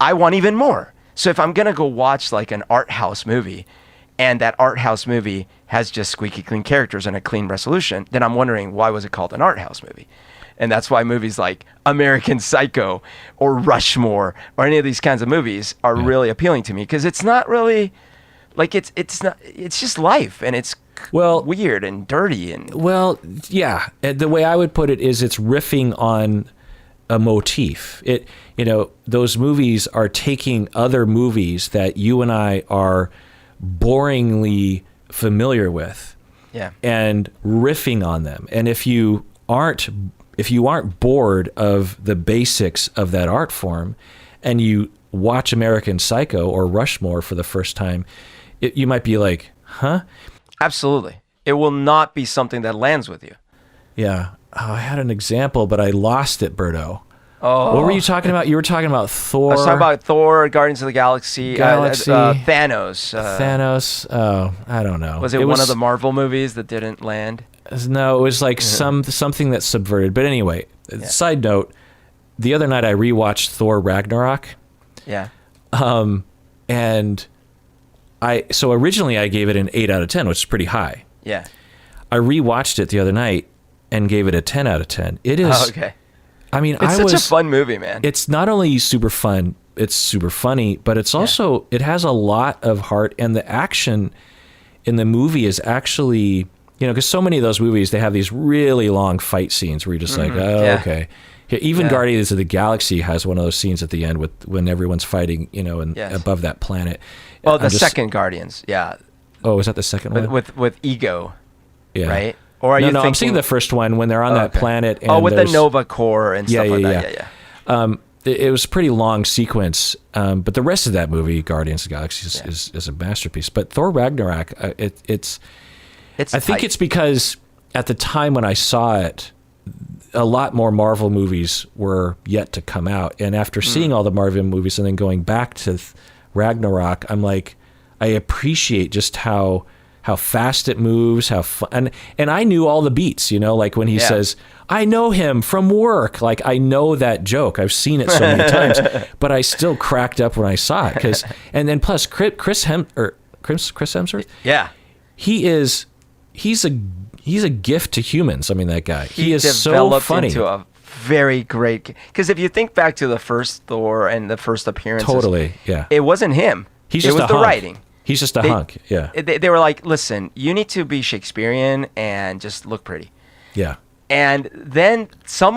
Speaker 2: I want even more. So if I'm going to go watch like an art house movie, and that art house movie has just squeaky clean characters and a clean resolution, then I'm wondering, why was it called an art house movie? And that's why movies like American Psycho or Rushmore or any of these kinds of movies are really appealing to me, because it's not really like it's just life, and it's weird and dirty and
Speaker 1: the way I would put it is it's riffing on a motif. Those movies are taking other movies that you and I are boringly familiar with, and riffing on them. And if you aren't bored of the basics of that art form, and you watch American Psycho or Rushmore for the first time, you might be like, huh?
Speaker 2: Absolutely. It will not be something that lands with you.
Speaker 1: Yeah. Oh, I had an example, but I lost it, Berto.
Speaker 2: Oh.
Speaker 1: What were you talking about? You were talking about Thor.
Speaker 2: I was talking about Thor, Guardians of the Galaxy. Thanos.
Speaker 1: Thanos. Oh, I don't know.
Speaker 2: Was it one of the Marvel movies that didn't land?
Speaker 1: No, it was like something that subverted. But anyway, side note, the other night I rewatched Thor Ragnarok.
Speaker 2: Yeah.
Speaker 1: And so originally I gave it an 8 out of 10, which is pretty high.
Speaker 2: Yeah.
Speaker 1: I rewatched it the other night and gave it a 10 out of 10. It is.
Speaker 2: Oh, okay.
Speaker 1: I mean,
Speaker 2: it's such a fun movie, man.
Speaker 1: It's not only super fun, it's super funny, but it's also, it has a lot of heart, and the action in the movie is actually, because so many of those movies, they have these really long fight scenes where you're just like, okay. Even Guardians of the Galaxy has one of those scenes at the end when everyone's fighting, and above that planet.
Speaker 2: Well, second Guardians, yeah.
Speaker 1: Oh, was that the second one?
Speaker 2: With Ego,
Speaker 1: right?
Speaker 2: Or are you thinking...
Speaker 1: I'm seeing the first one when they're on that planet. And
Speaker 2: with the Nova Corps and stuff like that. Yeah.
Speaker 1: It was a pretty long sequence, but the rest of that movie, Guardians of the Galaxy, is a masterpiece. But Thor Ragnarok, I think it's because at the time when I saw it, a lot more Marvel movies were yet to come out. And after seeing all the Marvel movies and then going back to Ragnarok, I'm like, I appreciate just how fast it moves, how fun, and I knew all the beats, like when he says, I know him from work, like I know that joke. I've seen it so many times, but I still cracked up when I saw it and then plus Chris Hemsworth.
Speaker 2: Yeah.
Speaker 1: He's a gift to humans. I mean, that guy, he is so funny.
Speaker 2: Into a very great, because if you think back to the first Thor and the first appearances,
Speaker 1: totally, yeah,
Speaker 2: it wasn't him.
Speaker 1: It was the
Speaker 2: writing.
Speaker 1: He's just a hunk, yeah.
Speaker 2: They were like, listen, you need to be Shakespearean and just look pretty.
Speaker 1: Yeah.
Speaker 2: And then some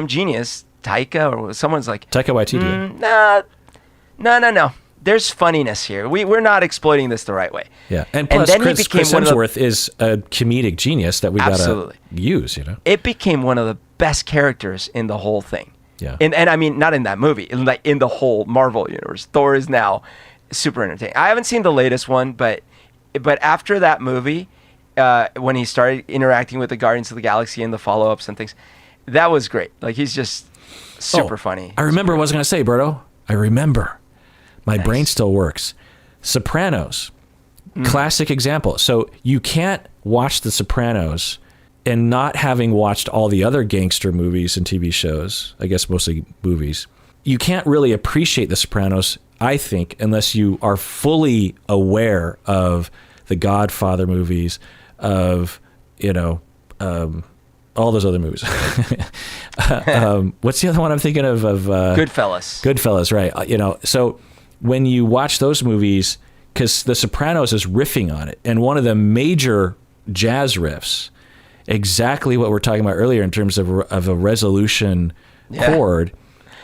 Speaker 2: genius, Taika or someone's like...
Speaker 1: Taika Waititi.
Speaker 2: No. There's funniness here. We're not exploiting this the right way.
Speaker 1: Yeah. And plus, Chris Hemsworth is a comedic genius that we got to use,
Speaker 2: It became one of the best characters in the whole thing.
Speaker 1: Yeah.
Speaker 2: And I mean, not in that movie, in the whole Marvel universe. Thor is now... super entertaining. I haven't seen the latest one, but after that movie, when he started interacting with the Guardians of the Galaxy and the follow-ups and things, that was great. Like, he's just super funny.
Speaker 1: I remember what I was going to say, Berto. I remember. My brain still works. Sopranos. Classic example. So you can't watch The Sopranos and not having watched all the other gangster movies and TV shows, I guess mostly movies, you can't really appreciate The Sopranos, I think, unless you are fully aware of the Godfather movies, of, all those other movies. What's the other one I'm thinking of?
Speaker 2: Goodfellas.
Speaker 1: Goodfellas, right. So when you watch those movies, because The Sopranos is riffing on it, and one of the major jazz riffs, exactly what we're talking about earlier in terms of a resolution chord,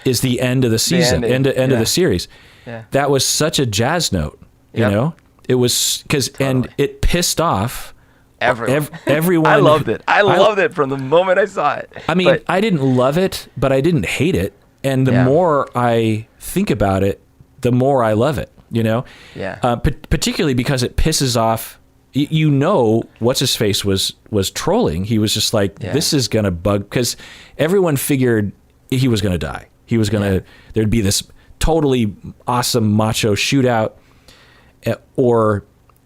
Speaker 1: is the end of the season, end of the series.
Speaker 2: Yeah.
Speaker 1: That was such a jazz note, you know? It was and it pissed off everyone.
Speaker 2: I loved it. I loved it from the moment I saw it.
Speaker 1: I mean, I didn't love it, but I didn't hate it. And the more I think about it, the more I love it. you know?
Speaker 2: Yeah.
Speaker 1: Particularly because it pisses off, you know, what's his face was trolling. He was just like, this is going to bug, because everyone figured he was going to die. He was going to, there'd be this totally awesome macho shootout, or...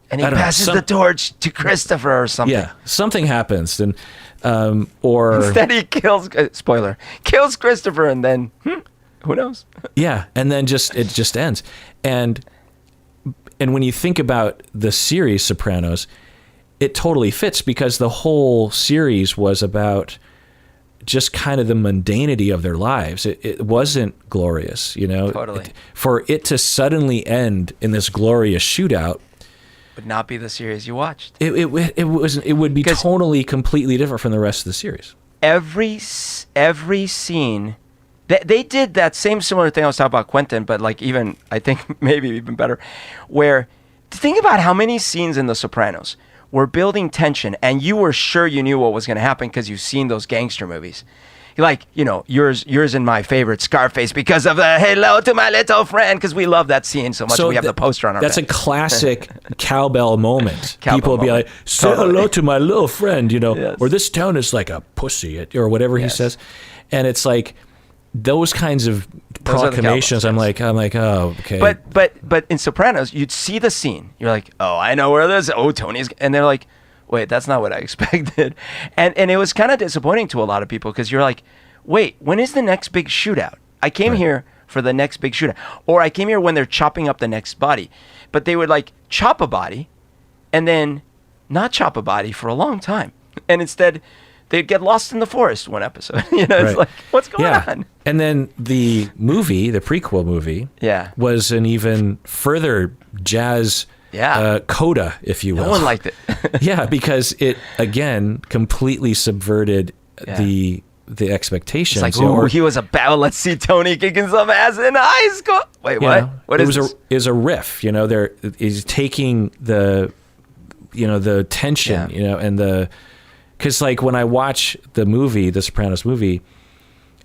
Speaker 2: And he passes the torch to Christopher or something.
Speaker 1: Yeah, something happens, and or
Speaker 2: instead he kills. Spoiler: kills Christopher, and then who knows?
Speaker 1: Yeah, and then it just ends. And when you think about the series Sopranos, it totally fits, because the whole series was about just kind of the mundanity of their lives. It wasn't glorious, you know.
Speaker 2: Totally.
Speaker 1: For it to suddenly end in this glorious shootout
Speaker 2: would not be the series you watched.
Speaker 1: It would be totally, completely different from the rest of the series.
Speaker 2: Every scene, they did that same similar thing I was talking about Quentin, but like even, I think maybe even better, where think about how many scenes in The Sopranos were building tension and you were sure you knew what was going to happen because you've seen those gangster movies. Like, you know, yours and my favorite, Scarface, because of the hello to my little friend, because we love that scene so much. So we have the poster on our
Speaker 1: That's
Speaker 2: back.
Speaker 1: a classic cowbell moment.
Speaker 2: Cowbell
Speaker 1: People will be like, say hello to my little friend, you know,
Speaker 2: Yes.
Speaker 1: or this town is like a pussy, or whatever he says. And it's like those kinds of proclamations. I'm like, oh, okay.
Speaker 2: But in Sopranos, you'd see the scene. You're like, oh, I know where this. Oh, Tony's, and they're like, wait, that's not what I expected. And it was kind of disappointing to a lot of people, because you're like, wait, when is the next big shootout? I came here for the next big shootout. Or I came here when they're chopping up the next body. But they would like chop a body and then not chop a body for a long time. And instead, they'd get lost in the forest one episode. You know, it's like, what's going on?
Speaker 1: And then the movie, the prequel movie, was an even further jazz coda, if you will.
Speaker 2: No one liked it.
Speaker 1: Yeah, because it, again, completely subverted the expectations.
Speaker 2: It's like, he was a battle. Let's see Tony kicking some ass in high school. Wait, what?
Speaker 1: Know,
Speaker 2: what is this?
Speaker 1: It was a riff, you know, he's taking the tension, you know, and because like when I watch the movie, the Sopranos movie,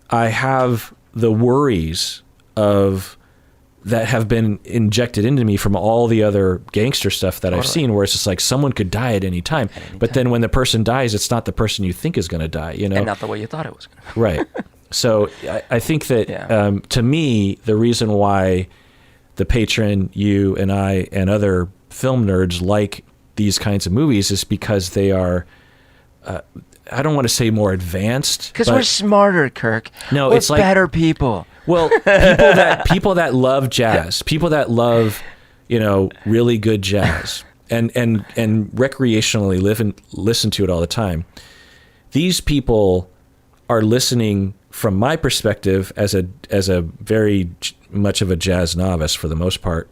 Speaker 1: I have the worries that have been injected into me from all the other gangster stuff that I've seen, where it's just like someone could die at any time. But then when the person dies, it's not the person you think is going to die, you know?
Speaker 2: And not the way you thought it was going to.
Speaker 1: Right. So I think that, to me, the reason why the Patron, you and I and other film nerds like these kinds of movies is because they are, I don't want to say more advanced.
Speaker 2: Because we're smarter, Kirk.
Speaker 1: No,
Speaker 2: we're
Speaker 1: it's like
Speaker 2: better people.
Speaker 1: Well, people that love jazz, people that love, you know, really good jazz, and recreationally listen to it all the time. These people are listening, from my perspective, as a very much of a jazz novice for the most part.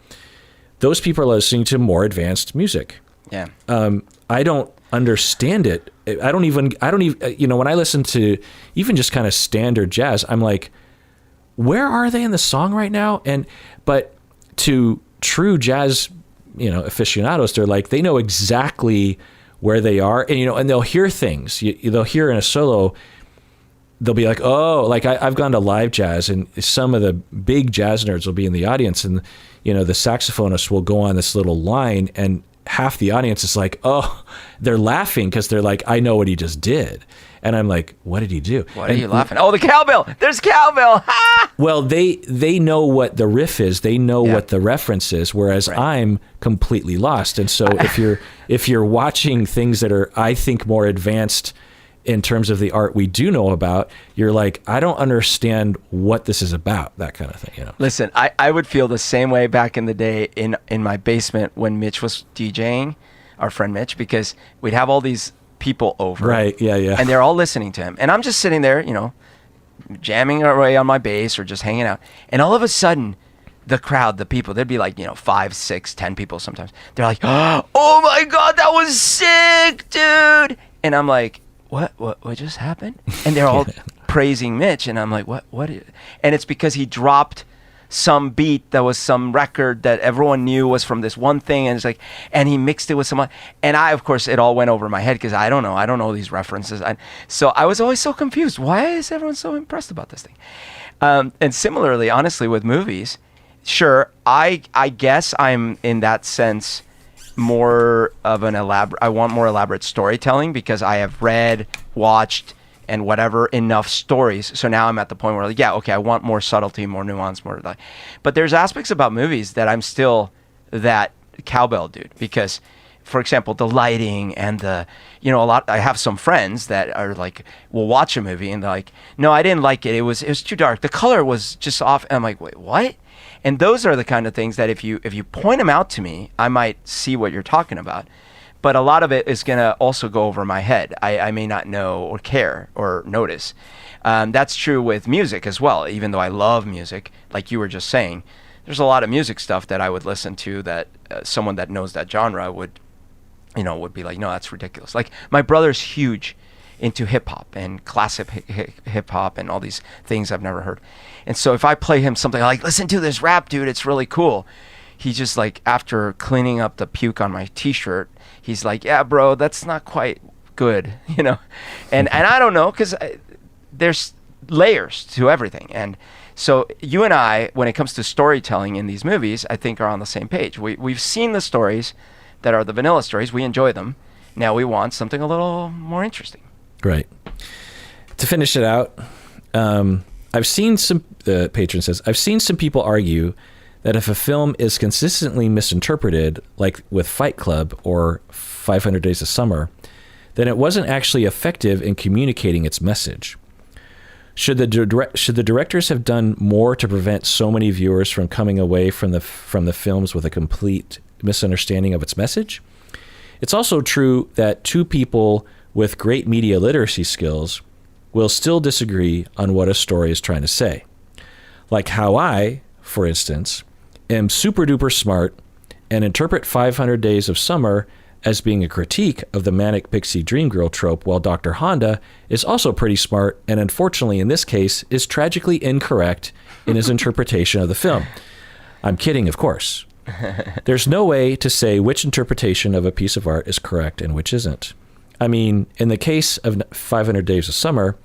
Speaker 1: Those people are listening to more advanced music.
Speaker 2: Yeah.
Speaker 1: I don't understand it. I don't even, you know, when I listen to even just kind of standard jazz, I'm like, where are they in the song right now? But to true jazz, you know, aficionados, they're like, they know exactly where they are, and you know, and they'll hear things. They'll hear in a solo. They'll be like, oh, like I've gone to live jazz, and some of the big jazz nerds will be in the audience, and you know, the saxophonist will go on this little line, and half the audience is like, oh, they're laughing because they're like, I know what he just did. And I'm like, what did he do?
Speaker 2: What are you laughing? Oh, the cowbell. There's cowbell. Ha!
Speaker 1: Well, they know what the riff is. They know what the reference is, whereas I'm completely lost. And so if you're watching things that are, I think, more advanced in terms of the art we do know about, you're like, I don't understand what this is about, that kind of thing. You know.
Speaker 2: Listen, I would feel the same way back in the day in my basement when Mitch was DJing, our friend Mitch, because we'd have all these people over.
Speaker 1: Right, yeah.
Speaker 2: And they're all listening to him. And I'm just sitting there, you know, jamming away on my bass or just hanging out. And all of a sudden, the crowd, the people, there'd be like, you know, 5, 6, 10 people sometimes. They're like, oh my God, that was sick, dude. And I'm like, what just happened? And they're all praising Mitch. And I'm like, what? And it's because he dropped some beat that was some record that everyone knew was from this one thing, and it's like, and he mixed it with some, and I, of course, it all went over my head because I don't know these references, so I was always so confused. Why is everyone so impressed about this thing? And similarly, honestly, with movies, sure. I guess I'm in that sense more of an elaborate. I want more elaborate storytelling because I have read, watched, and whatever enough stories. So now I'm at the point where, like, yeah, okay, I want more subtlety, more nuance, more like. But there's aspects about movies that I'm still that cowbell dude because, for example, the lighting and the, a lot. I have some friends that are like, will watch a movie and they're like, no, I didn't like it. It was too dark. The color was just off. And I'm like, wait, what? And those are the kind of things that if you point them out to me, I might see what you're talking about. But a lot of it is going to also go over my head. I may not know or care or notice. That's true with music as well. Even though I love music, like you were just saying, there's a lot of music stuff that I would listen to that someone that knows that genre would be like, no, that's ridiculous. Like my brother's huge into hip hop and classic hip hop and all these things I've never heard. And so if I play him something like, listen to this rap, dude, it's really cool. He just like, after cleaning up the puke on my t-shirt, he's like, yeah, bro, that's not quite good, And I don't know, because there's layers to everything. And so you and I, when it comes to storytelling in these movies, I think are on the same page. We've seen the stories that are the vanilla stories. We enjoy them. Now we want something a little more interesting.
Speaker 1: Right. To finish it out, I've seen the patron says, I've seen some people argue that if a film is consistently misinterpreted, like with Fight Club or 500 Days of Summer, then it wasn't actually effective in communicating its message. Should the directors have done more to prevent so many viewers from coming away from the films with a complete misunderstanding of its message? It's also true that two people with great media literacy skills will still disagree on what a story is trying to say. Like how I, for instance, am super duper smart and interpret 500 Days of Summer as being a critique of the manic pixie dream girl trope, while Dr. Honda is also pretty smart and unfortunately in this case is tragically incorrect in his interpretation of the film. I'm kidding, of course. There's no way to say which interpretation of a piece of art is correct and which isn't. I mean, in the case of 500 Days of Summer,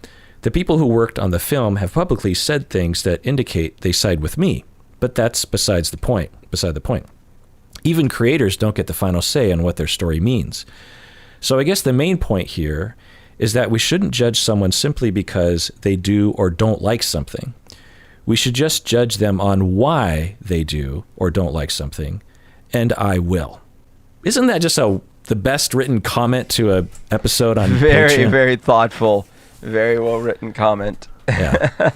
Speaker 1: the people who worked on the film have publicly said things that indicate they side with me, but that's beside the point. Even creators don't get the final say on what their story means. So I guess the main point here is that we shouldn't judge someone simply because they do or don't like something. We should just judge them on why they do or don't like something, and I will. Isn't that just the best written comment to a episode on
Speaker 2: Very,
Speaker 1: Patreon?
Speaker 2: very thoughtful, very well written comment.
Speaker 1: Yeah.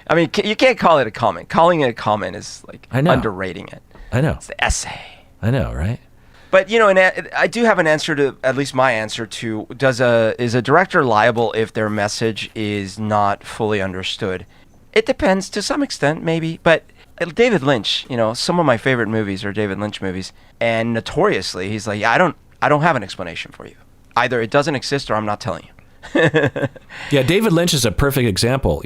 Speaker 2: I mean, you can't call it a comment. Calling it a comment is like underrating it.
Speaker 1: I know.
Speaker 2: It's the essay.
Speaker 1: I know, right?
Speaker 2: But I do have an answer to, at least my answer to, is a director liable if their message is not fully understood? It depends to some extent, maybe. But David Lynch, some of my favorite movies are David Lynch movies, and notoriously, he's like, I don't have an explanation for you. Either it doesn't exist or I'm not telling you.
Speaker 1: Yeah, David Lynch is a perfect example.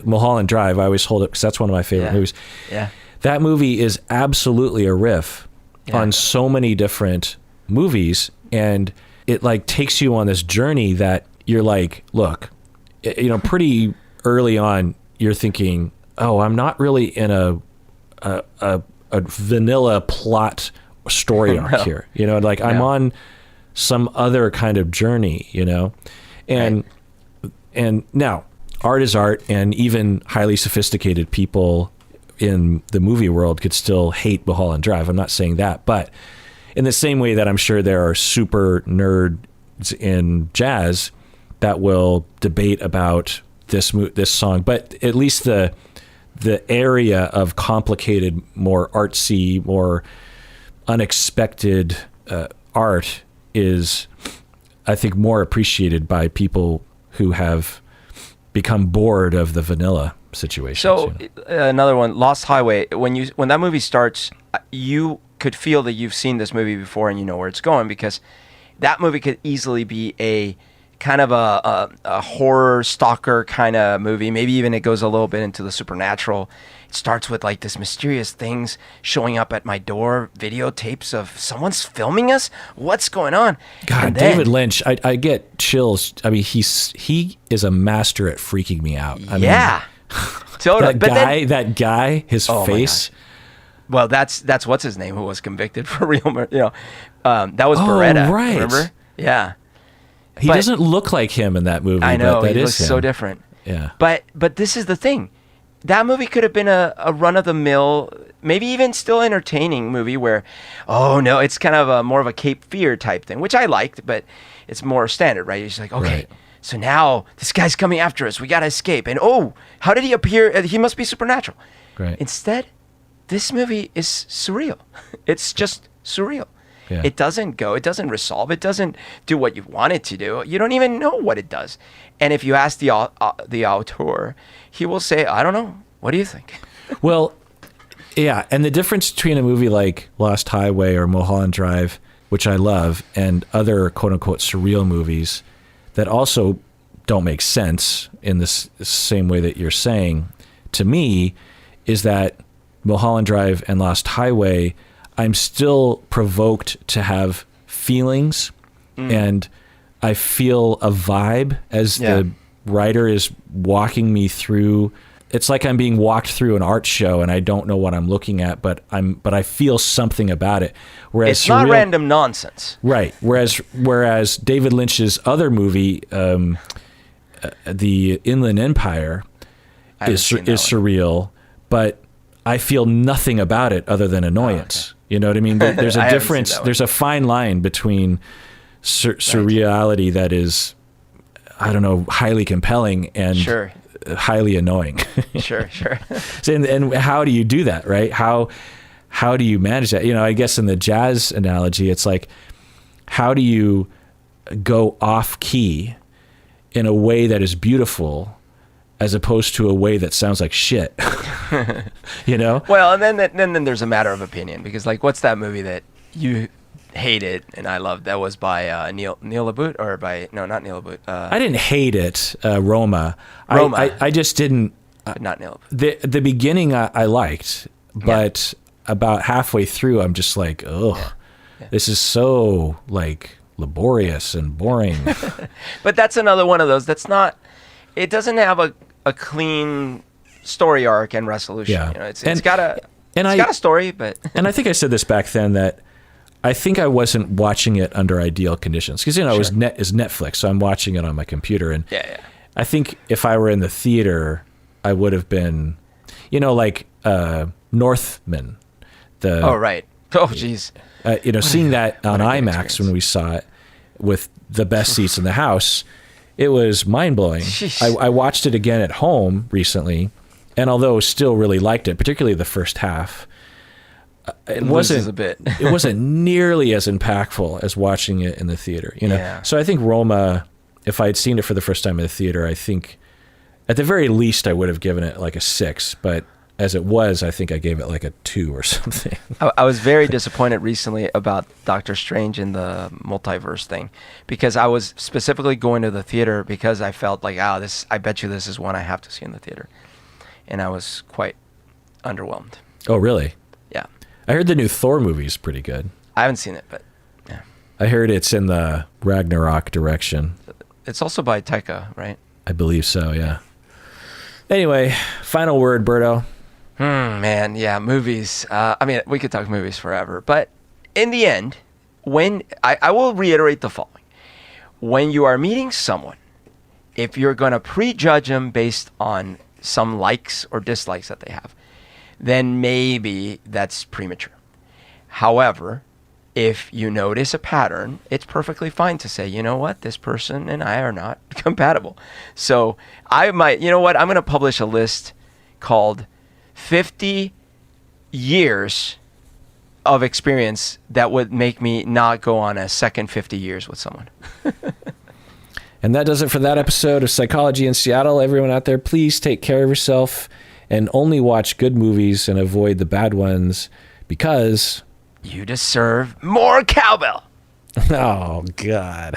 Speaker 1: Mulholland Drive, I always hold it because that's one of my favorite movies.
Speaker 2: Yeah.
Speaker 1: That movie is absolutely a riff on so many different movies, and it like takes you on this journey that you're like, look, pretty early on, you're thinking, oh, I'm not really in a vanilla plot story arc here. I'm on some other kind of journey, and now art is art, and even highly sophisticated people in the movie world could still hate Mulholland Drive. I'm not saying that, but in the same way that I'm sure there are super nerds in jazz that will debate about this song, but at least the area of complicated, more artsy, more unexpected art is, I think, more appreciated by people who have become bored of the vanilla situation.
Speaker 2: So another one, Lost Highway. When that movie starts, you could feel that you've seen this movie before and you know where it's going, because that movie could easily be a kind of a horror stalker kind of movie. Maybe even it goes a little bit into the supernatural. It starts with like this mysterious things showing up at my door, videotapes of someone's filming us. What's going on?
Speaker 1: God, David Lynch, I get chills. I mean, he is a master at freaking me out. I mean,
Speaker 2: totally.
Speaker 1: That guy, his face.
Speaker 2: Well, that's what's his name who was convicted for real murder. That was Beretta.
Speaker 1: Right.
Speaker 2: Remember? Yeah.
Speaker 1: He doesn't look like him in that movie.
Speaker 2: I know,
Speaker 1: but that
Speaker 2: he
Speaker 1: is
Speaker 2: looks
Speaker 1: him.
Speaker 2: so different.
Speaker 1: Yeah.
Speaker 2: But this is the thing. That movie could have been a run-of-the-mill, maybe even still entertaining movie where, oh no, it's kind of more of a Cape Fear type thing, which I liked, but it's more standard, right? You're just like, okay, so now this guy's coming after us. We got to escape. And oh, how did he appear? He must be supernatural.
Speaker 1: Right.
Speaker 2: Instead, this movie is surreal. It's just surreal.
Speaker 1: Yeah.
Speaker 2: It doesn't resolve. It doesn't do what you want it to do. You don't even know what it does. And if you ask the auteur, he will say, I don't know. What do you think?
Speaker 1: Well, yeah. And the difference between a movie like Lost Highway or Mulholland Drive, which I love, and other quote unquote surreal movies that also don't make sense in this same way that you're saying, to me, is that Mulholland Drive and Lost Highway, I'm still provoked to have feelings, and I feel a vibe as the writer is walking me through. It's like I'm being walked through an art show and I don't know what I'm looking at, but I feel something about it. Whereas
Speaker 2: it's not random nonsense.
Speaker 1: Right. Whereas David Lynch's other movie, The Inland Empire, is surreal, but I feel nothing about it other than annoyance. You know what I mean? There's a difference. There's a fine line between surreality that is, I don't know, highly compelling and highly annoying.
Speaker 2: Sure.
Speaker 1: And how do you do that, right? How do you manage that? I guess in the jazz analogy, it's like, how do you go off key in a way that is beautiful as opposed to a way that sounds like shit? Well,
Speaker 2: and then there's a matter of opinion, because like, what's that movie that you hated and I loved? That was by Neil LaBute, or by not Neil LaBute.
Speaker 1: I didn't hate it. Roma. I just didn't.
Speaker 2: But not Neil LaBute.
Speaker 1: The beginning I liked, but about halfway through I'm just like, this is so like laborious and boring.
Speaker 2: But that's another one of those that's not. It doesn't have a clean story arc and resolution.
Speaker 1: Yeah.
Speaker 2: It's got a story, but
Speaker 1: and I think I said this back then, that I think I wasn't watching it under ideal conditions, because it was Netflix, so I'm watching it on my computer, and I think if I were in the theater, I would have been, like Northman.
Speaker 2: Jeez.
Speaker 1: Seeing that on IMAX when we saw it with the best seats in the house, it was mind-blowing. I watched it again at home recently, and although still really liked it, particularly the first half, it wasn't nearly as impactful as watching it in the theater. So I think Roma, if I had seen it for the first time in the theater, I think at the very least I would have given it like a 6, but as it was, I think I gave it like a 2 or something.
Speaker 2: I was very disappointed recently about Doctor Strange in the multiverse thing, because I was specifically going to the theater because I felt like, I bet you this is one I have to see in the theater. And I was quite underwhelmed.
Speaker 1: Oh, really?
Speaker 2: Yeah.
Speaker 1: I heard the new Thor movie is pretty good.
Speaker 2: I haven't seen it, but yeah.
Speaker 1: I heard it's in the Ragnarok direction.
Speaker 2: It's also by Taika, right?
Speaker 1: I believe so, yeah. Anyway, final word, Berto.
Speaker 2: Man, yeah, movies. We could talk movies forever, but in the end, when I will reiterate the following: when you are meeting someone, if you're going to prejudge them based on some likes or dislikes that they have, then maybe that's premature. However, if you notice a pattern, it's perfectly fine to say, you know what, this person and I are not compatible. So I'm going to publish a list called 50 years of experience that would make me not go on a second 50 years with someone.
Speaker 1: And that does it for that episode of Psychology in Seattle. Everyone out there, please take care of yourself and only watch good movies and avoid the bad ones, because
Speaker 2: you deserve more cowbell.
Speaker 1: Oh, God.